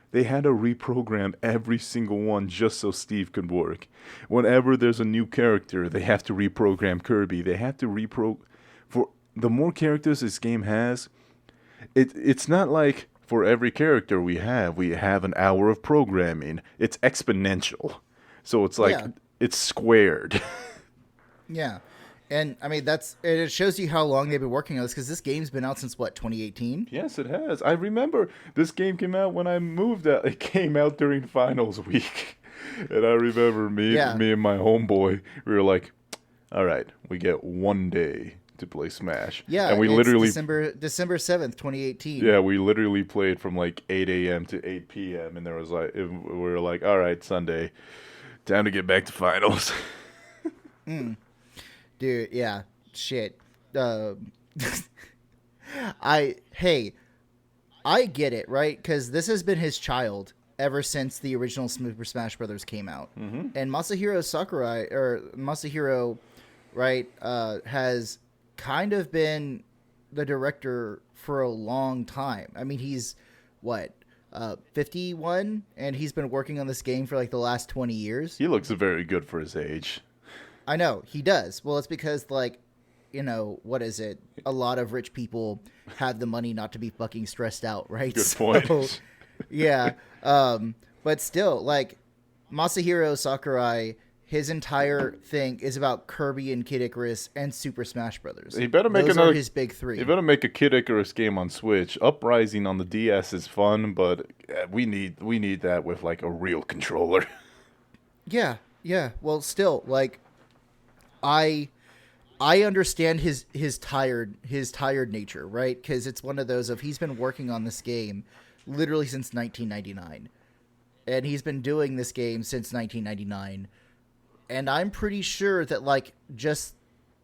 They had to reprogram every single one just so Steve could work. Whenever there's a new character, they have to reprogram Kirby. They have to for the more characters this game has, it's not like for every character we have an hour of programming. It's exponential. So it's like it's squared. Yeah. And I mean, it shows you how long they've been working on this, because this game's been out since 2018? Yes, it has. I remember this game came out when I moved out. It came out during finals week. And I remember me and my homeboy, we were like, all right, we get 1 day to play Smash. Yeah, and we it's literally December 7th, 2018. Yeah, we literally played from like 8 a.m. to 8 p.m. And we were like, all right, Sunday, time to get back to finals. Dude, yeah, shit. I get it, right? Because this has been his child ever since the original Super Smash Brothers came out. Mm-hmm. And Masahiro, right, has kind of been the director for a long time. I mean, he's, 51? And he's been working on this game for, like, the last 20 years. He looks very good for his age. I know, he does. Well, it's because, like, what is it? A lot of rich people have the money not to be fucking stressed out, right? Good point. So, yeah. But still, like, Masahiro Sakurai, his entire thing is about Kirby and Kid Icarus and Super Smash Brothers. He better make Those another. are his big three. He better make a Kid Icarus game on Switch. Uprising on the DS is fun, but we need that with like a real controller. Yeah. Well, still, like, I understand his tired nature, right? Because it's one of those of he's been working on this game literally since 1999, and he's been doing this game since 1999, and I'm pretty sure that like just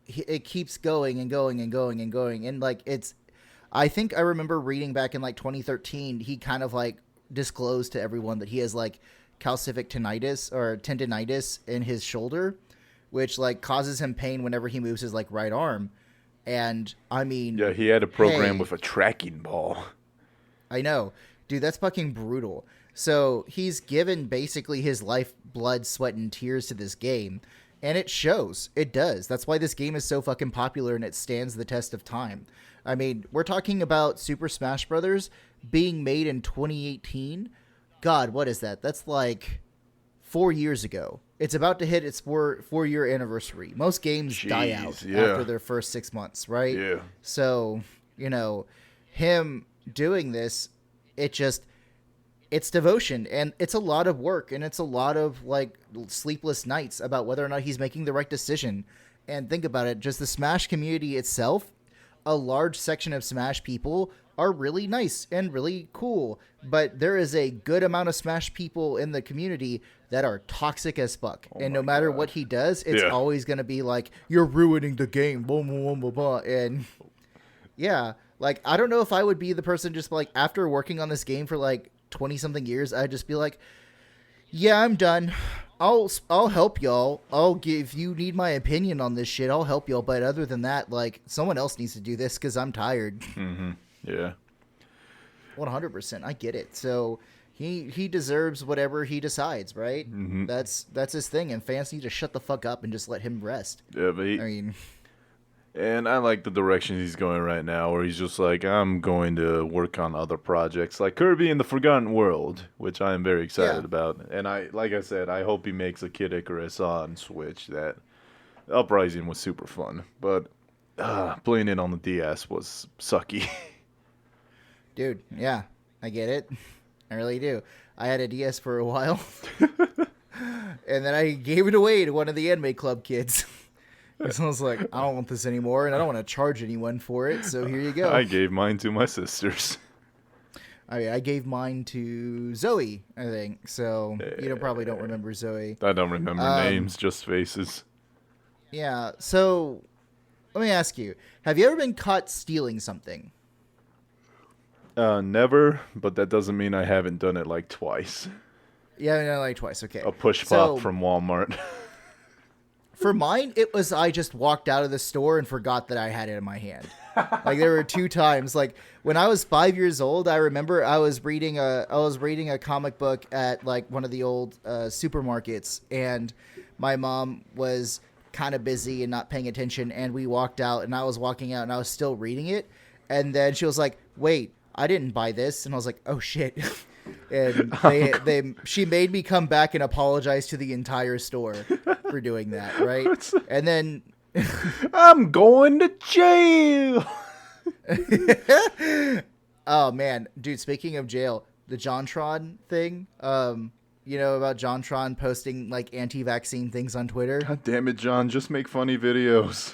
it keeps going and going and going and going, and like I think I remember reading back in like 2013 he kind of like disclosed to everyone that he has like calcific tendinitis in his shoulder, which like causes him pain whenever he moves his like right arm. And I mean, Yeah, he had a program with a tracking ball. I know, dude, that's fucking brutal. So he's given basically his life, blood, sweat, and tears to this game, and it shows. It does. That's why this game is so fucking popular and it stands the test of time. I mean, we're talking about Super Smash Brothers being made in 2018. God, what is that? That's like 4 years ago. It's about to hit its four-year anniversary. Most games die out after their first 6 months, right? Yeah. So, him doing this, it's devotion, and it's a lot of work, and it's a lot of like sleepless nights about whether or not he's making the right decision. And think about it, just the Smash community itself, a large section of Smash people are really nice and really cool, but there is a good amount of Smash people in the community that are toxic as fuck. And no matter what he does, it's always going to be like, you're ruining the game, blah, blah, blah, blah. And yeah, like, I don't know if I would be the person just like, after working on this game for like 20 something years, I'd just be like, yeah, I'm done. I'll help y'all. If you need my opinion on this shit, I'll help y'all. But other than that, like, someone else needs to do this because I'm tired. Mm-hmm. Yeah. 100%. I get it. So he deserves whatever he decides, right? Mm-hmm. That's his thing, and fans need to shut the fuck up and just let him rest. Yeah, but and I like the direction he's going right now, where he's just like, I'm going to work on other projects like Kirby and the Forgotten World, which I am very excited about. And like I said, I hope he makes a Kid Icarus on Switch. That Uprising was super fun, but playing it on the DS was sucky. Dude, yeah, I get it. I really do. I had a DS for a while, and then I gave it away to one of the Anime Club kids. Because I was like, I don't want this anymore, and I don't want to charge anyone for it, so here you go. I gave mine to my sisters. I gave mine to Zoe, I think. So you probably don't remember Zoe. I don't remember names, just faces. Yeah, so let me ask you, have you ever been caught stealing something? Never, but that doesn't mean I haven't done it like twice. Yeah, no, like twice, okay. A push pop from Walmart. For mine, it was I just walked out of the store and forgot that I had it in my hand. Like, there were 2 times. Like, when I was 5 years old, I remember I was reading a comic book at like one of the old supermarkets, and my mom was kind of busy and not paying attention, and we walked out, and I was walking out and I was still reading it, and then she was like, "Wait, I didn't buy this," and I was like, "Oh shit." And she made me come back and apologize to the entire store for doing that, right? And then I'm going to jail. Oh man, dude, speaking of jail, the JonTron thing, about JonTron posting like anti-vaccine things on Twitter. God damn it, John, just make funny videos.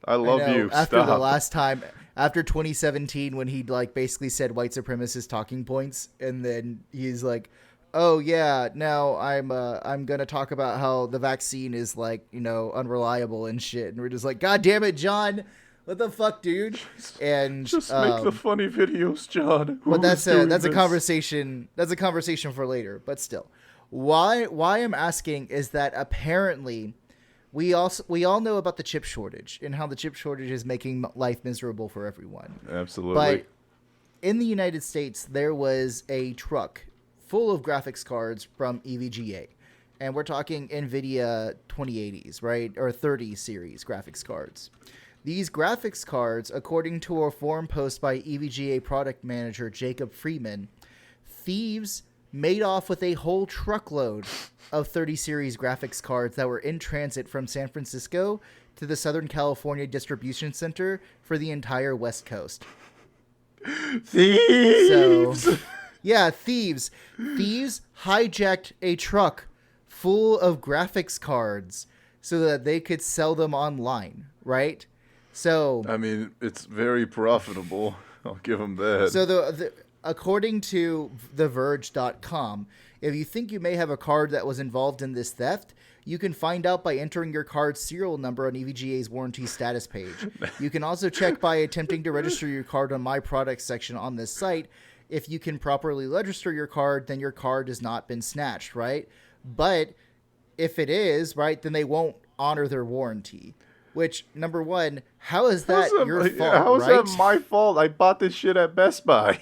I love you. After Stop. the last time, after 2017, when he like basically said white supremacist talking points, and then he's like, "Oh yeah, now I'm gonna talk about how the vaccine is like unreliable and shit," and we're just like, "God damn it, John, What the fuck, dude? And just make the funny videos, John. But that's a conversation. That's a conversation for later. But still, why I'm asking is that apparently we all know about the chip shortage and how the chip shortage is making life miserable for everyone. Absolutely. But in the United States, there was a truck full of graphics cards from EVGA. And we're talking NVIDIA 2080s, right? Or 30 series graphics cards. These graphics cards, according to a forum post by EVGA product manager Jacob Freeman, thieves made off with a whole truckload of 30 series graphics cards that were in transit from San Francisco to the Southern California distribution center for the entire West Coast. Thieves! So, yeah, thieves. Thieves hijacked a truck full of graphics cards so that they could sell them online, right? So I mean, it's very profitable. I'll give them that. So according to TheVerge.com, if you think you may have a card that was involved in this theft, you can find out by entering your card's serial number on EVGA's warranty status page. You can also check by attempting to register your card on My Products section on this site. If you can properly register your card, then your card has not been snatched, right? But if it is, right, then they won't honor their warranty. Which, number one, how is that your fault, How is right? that my fault? I bought this shit at Best Buy.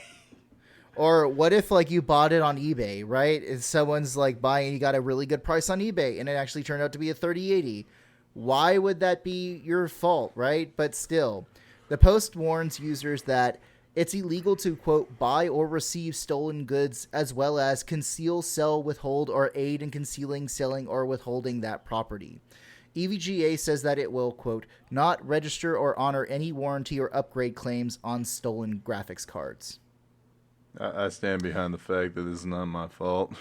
Or what if, like, you bought it on eBay, right? If someone's, like, buying, you got a really good price on eBay, and it actually turned out to be a 3080. Why would that be your fault, right? But still, the post warns users that it's illegal to, quote, buy or receive stolen goods, as well as conceal, sell, withhold, or aid in concealing, selling, or withholding that property. EVGA says that it will, quote, not register or honor any warranty or upgrade claims on stolen graphics cards. I stand behind the fact that it's not my fault.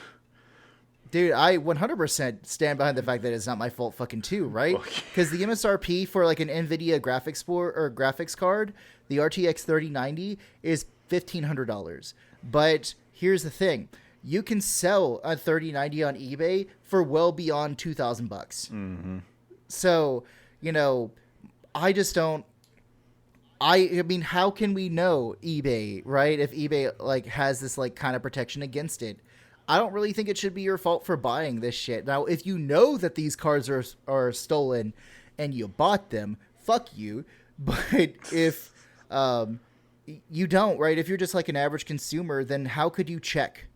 Dude, I 100% stand behind the fact that it's not my fault fucking too, right? Because the MSRP for like an NVIDIA graphics card, the RTX 3090, is $1,500. But here's the thing. You can sell a 3090 on eBay for well beyond $2,000. Mm-hmm. So, you know, I just don't... I mean, how can we know eBay, right? If eBay like has this like kind of protection against it. I don't really think it should be your fault for buying this shit. Now, if you know that these cards are stolen and you bought them, fuck you. But if you don't, right? If you're just like an average consumer, then how could you check?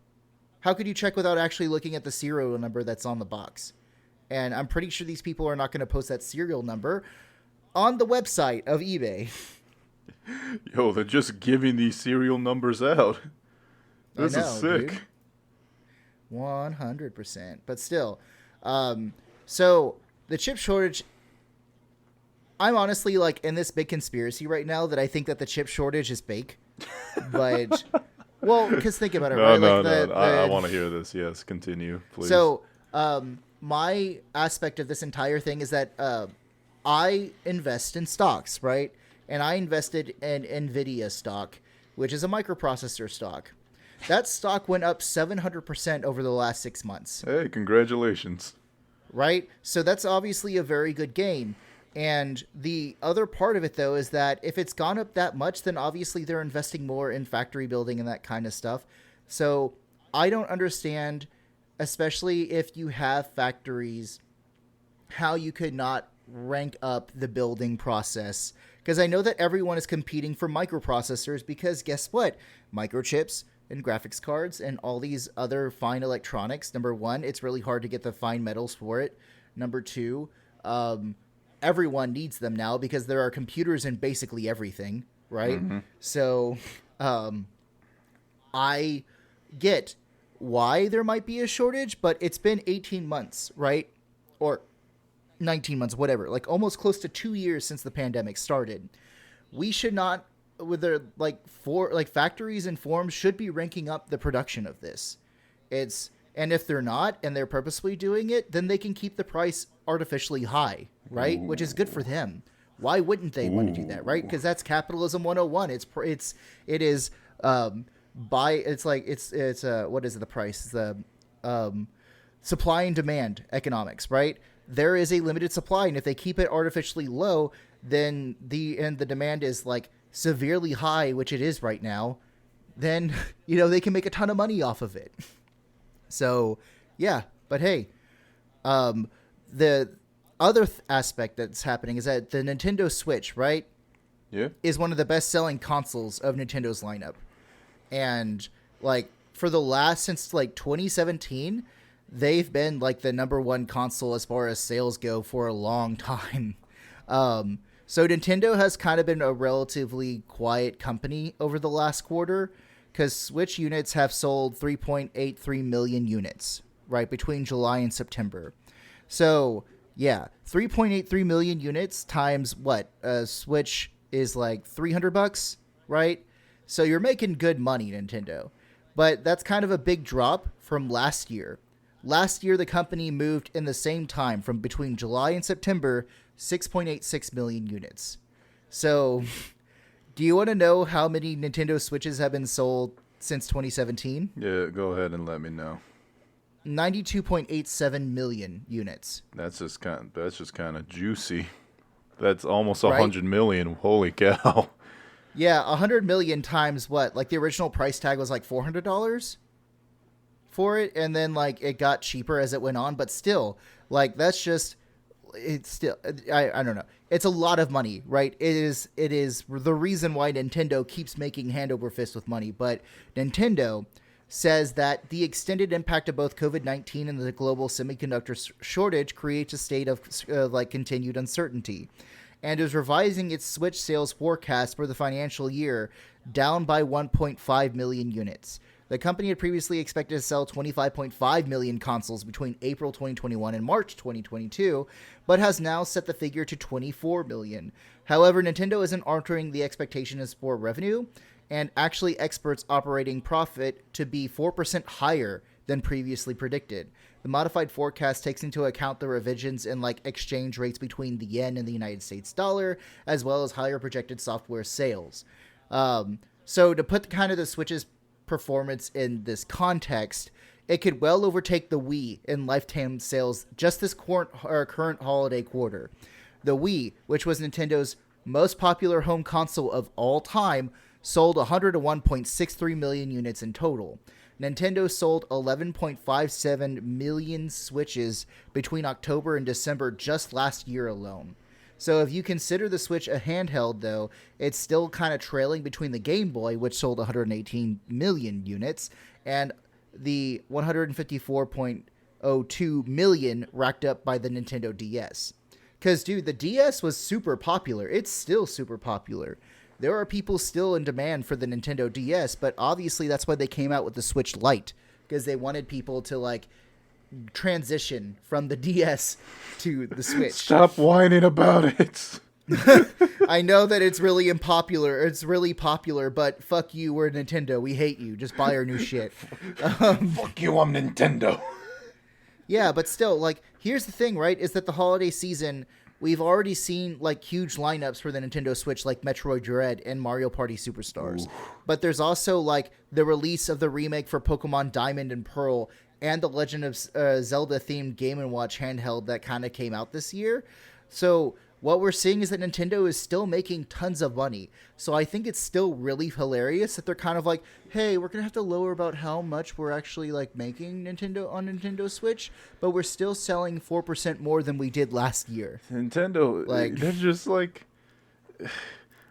How could you check without actually looking at the serial number that's on the box? And I'm pretty sure these people are not going to post that serial number on the website of eBay. Yo, they're just giving these serial numbers out. This is sick. Dude. 100%. But still, so the chip shortage, I'm honestly like in this big conspiracy right now that I think that the chip shortage is fake. But, well, because think about it, right? No. I want to hear this. Yes, continue, please. So, my aspect of this entire thing is that I invest in stocks, right? And I invested in NVIDIA stock, which is a microprocessor stock. That stock went up 700% over the last 6 months. Hey, congratulations. Right? So that's obviously a very good gain. And the other part of it, though, is that if it's gone up that much, then obviously they're investing more in factory building and that kind of stuff. So I don't understand, especially if you have factories, how you could not rank up the building process. Because I know that everyone is competing for microprocessors because guess what? Microchips and graphics cards and all these other fine electronics. Number one, it's really hard to get the fine metals for it. Number two, everyone needs them now because there are computers in basically everything, right? Mm-hmm. So I get why there might be a shortage, but it's been 18 months, right? Or 19 months, whatever, like almost close to 2 years since the pandemic started. We should not, with their factories and forums should be ranking up the production of this. And if they're not, and they're purposely doing it, then they can keep the price artificially high, right? Which is good for them. Why wouldn't they want to do that, right? Because that's capitalism 101. It's what is it? The price? The supply and demand economics, right? There is a limited supply, and if they keep it artificially low, then the demand is like severely high, which it is right now, then, they can make a ton of money off of it. So, yeah, but hey, the other aspect that's happening is that the Nintendo Switch, right? Yeah. Is one of the best-selling consoles of Nintendo's lineup. And, like, for the last, since, like, 2017, they've been, like, the number one console as far as sales go for a long time. So Nintendo has kind of been a relatively quiet company over the last quarter, because Switch units have sold 3.83 million units, right, between July and September. So, yeah, 3.83 million units times what? Switch is like $300, right? So you're making good money, Nintendo. But that's kind of a big drop from last year. Last year, the company moved in the same time from between July and September, 6.86 million units. So, do you want to know how many Nintendo Switches have been sold since 2017? Yeah, go ahead and let me know. 92.87 million units. That's just kind of juicy. That's almost Right? 100 million. Holy cow. Yeah, 100 million times what? Like the original price tag was like $400 for it, and then like it got cheaper as it went on, but still, like that's just it's still I don't know. It's a lot of money, right? It is the reason why Nintendo keeps making hand over fist with money, but Nintendo says that the extended impact of both COVID-19 and the global semiconductor shortage creates a state of like continued uncertainty, and is revising its Switch sales forecast for the financial year down by 1.5 million units. The company had previously expected to sell 25.5 million consoles between April 2021 and March 2022, but has now set the figure to 24 million. However, Nintendo isn't altering the expectations for revenue, and actually experts operating profit to be 4% higher than previously predicted. The modified forecast takes into account the revisions in like exchange rates between the yen and the United States dollar, as well as higher projected software sales. So to put kind of the Switch's performance in this context, it could well overtake the Wii in lifetime sales just this current holiday quarter. The Wii, which was Nintendo's most popular home console of all time, sold 101.63 million units in total. Nintendo sold 11.57 million Switches between October and December just last year alone. So if you consider the Switch a handheld, though, it's still kind of trailing between the Game Boy, which sold 118 million units, and the 154.02 million racked up by the Nintendo DS. Because, dude, the DS was super popular. It's still super popular. There are people still in demand for the Nintendo DS, but obviously that's why they came out with the Switch Lite, because they wanted people to, like, transition from the DS to the Switch. Stop whining about it. I know that it's really unpopular. It's really popular, but fuck you, we're Nintendo. We hate you. Just buy our new shit. Fuck you, I'm Nintendo. Yeah, but still, like, here's the thing, right? Is that the holiday season, we've already seen, like, huge lineups for the Nintendo Switch, like Metroid Dread and Mario Party Superstars. Ooh. But there's also, like, the release of the remake for Pokemon Diamond and Pearl and the Legend of Zelda-themed Game & Watch handheld that kind of came out this year. So what we're seeing is that Nintendo is still making tons of money. So I think it's still really hilarious that they're kind of like, hey, we're going to have to lower about how much we're actually like making on Nintendo Switch, but we're still selling 4% more than we did last year. Nintendo, like, they're just like,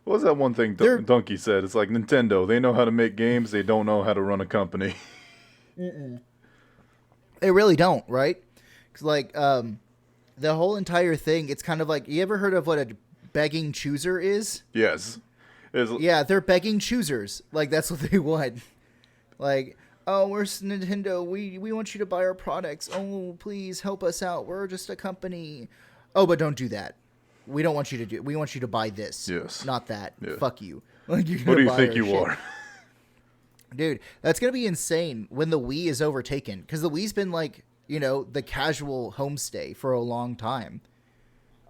what was that one thing Donkey said? It's like Nintendo, they know how to make games, they don't know how to run a company. They really don't, right? 'Cause like, the whole entire thing, it's kind of like, you ever heard of what a begging chooser is? Yes. Yeah, they're begging choosers. Like, that's what they want. Like, oh, we're Nintendo. We want you to buy our products. Oh, please help us out. We're just a company. Oh, but don't do that. We don't want you to do it. We want you to buy this. Yes. Not that. Yeah. Fuck you. Like, what do you think you are? Dude, that's going to be insane when the Wii is overtaken. Because the Wii's been like, you know, the casual homestay for a long time.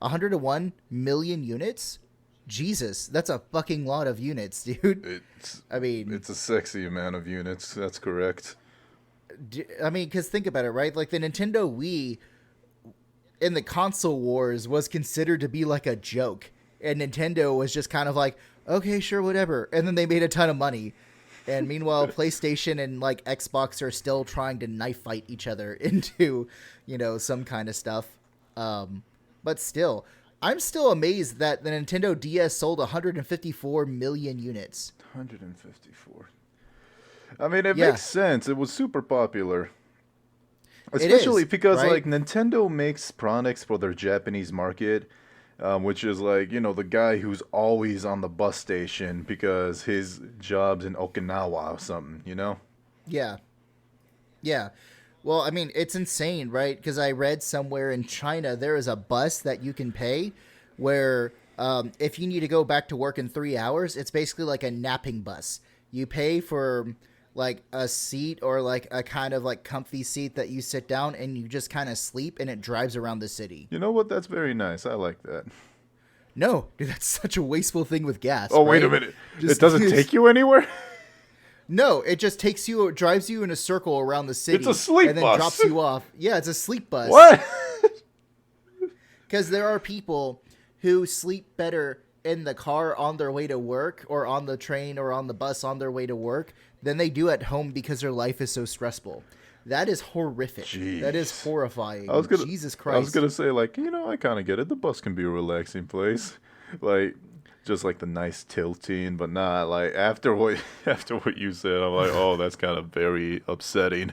101 million units? Jesus, that's a fucking lot of units, dude. It's a sexy amount of units. That's correct. I mean, because think about it, right? Like, the Nintendo Wii in the console wars was considered to be like a joke. and Nintendo was just kind of like, okay, sure, whatever. And then they made a ton of money. And meanwhile, PlayStation and like Xbox are still trying to knife fight each other into, some kind of stuff. But still, I'm still amazed that the Nintendo DS sold 154 million units. 154. I mean, it makes sense. It was super popular. Especially because, right? like, Nintendo makes products for their Japanese market, which is, like, the guy who's always on the bus station because his job's in Okinawa or something, Yeah. Yeah. Well, I mean, it's insane, right? Because I read somewhere in China there is a bus that you can pay where if you need to go back to work in 3 hours, it's basically like a napping bus. You pay for like a seat or like a kind of like comfy seat that you sit down and you just kind of sleep and it drives around the city. You know what? That's very nice. I like that. No, dude, that's such a wasteful thing with gas. Oh, right? wait a minute. It doesn't take you anywhere? No, it just drives you in a circle around the city. It's a sleep and then bus. drops you off. Yeah, it's a sleep bus. What? Because there are people who sleep better in the car on their way to work or on the train or on the bus on their way to work than they do at home because their life is so stressful. That is horrific. Jeez. That is horrifying. Jesus Christ. I was going to say, like, I kind of get it. The bus can be a relaxing place. Like, just like the nice tilting, but not like after what you said, I'm like, oh, that's kind of very upsetting.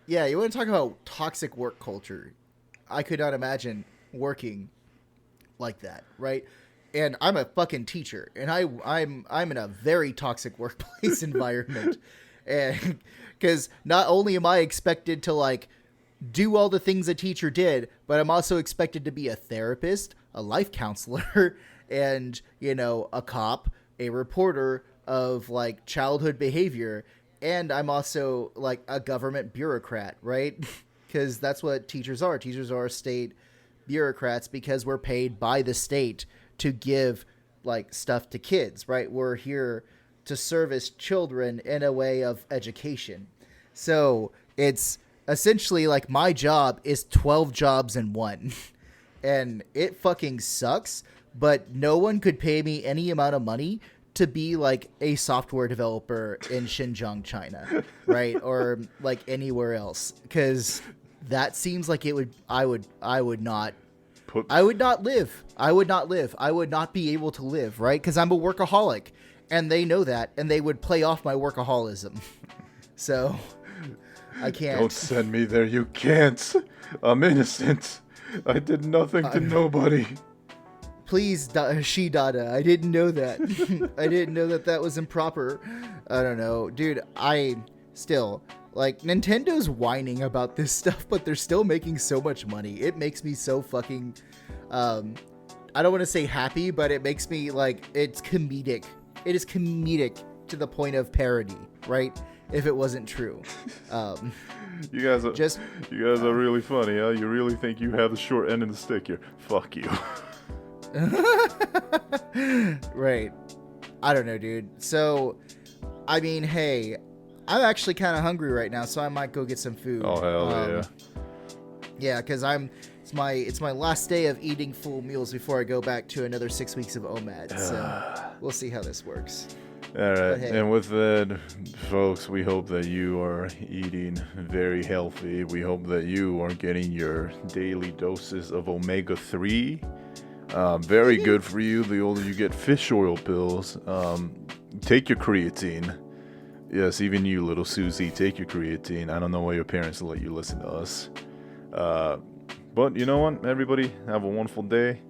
Yeah, you want to talk about toxic work culture. I could not imagine working like that, right? And I'm a fucking teacher, and I'm in a very toxic workplace environment, and because not only am I expected to like do all the things a teacher did, but I'm also expected to be a therapist, a life counselor, and a cop, a reporter of like childhood behavior, and I'm also like a government bureaucrat, right? Because that's what teachers are. Teachers are state bureaucrats because we're paid by the state to give like stuff to kids, right? We're here to service children in a way of education. So it's essentially like my job is 12 jobs in one. And it fucking sucks, but no one could pay me any amount of money to be like a software developer in Xinjiang, China, right? Or like anywhere else. Because that seems like I would not live. I would not be able to live, right? Because I'm a workaholic, and they know that, and they would play off my workaholism. So I can't. Don't send me there. You can't. I'm innocent. I did nothing to nobody. Please, Shidada. I didn't know that. I didn't know that was improper. I don't know. Dude, I still... Like, Nintendo's whining about this stuff, but they're still making so much money. It makes me so fucking... I don't want to say happy, but it makes me, like, it's comedic. It is comedic to the point of parody, right? If it wasn't true. You guys are really funny, huh? You really think you have the short end of the stick here? Fuck you. Right. I don't know, dude. So, I mean, hey... I'm actually kind of hungry right now, so I might go get some food. Oh hell yeah! Yeah, because it's my last day of eating full meals before I go back to another 6 weeks of OMAD. So we'll see how this works. All right, hey. And with that, folks, we hope that you are eating very healthy. We hope that you are getting your daily doses of omega-3. Very good for you. The older you get, fish oil pills. Take your creatine. Yes, even you, little Susie, take your creatine. I don't know why your parents let you listen to us. But you know what? Everybody, have a wonderful day.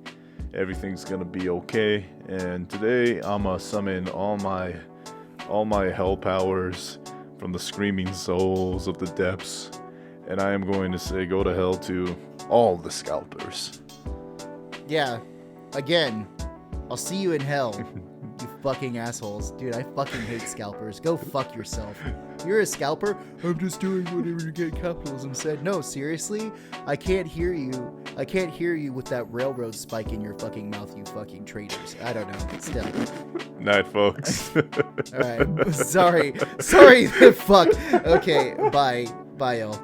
Everything's gonna be okay. And today, I'm gonna summon all my hell powers from the screaming souls of the depths. And I am going to say, go to hell to all the scalpers. Yeah. Again, I'll see you in hell. You fucking assholes. Dude, I fucking hate scalpers. Go fuck yourself. You're a scalper? I'm just doing whatever to get capitalism said. No, seriously? I can't hear you. I can't hear you with that railroad spike in your fucking mouth, you fucking traitors. I don't know. Still. Night, folks. Alright. Sorry. Fuck. Okay, bye. Bye, y'all.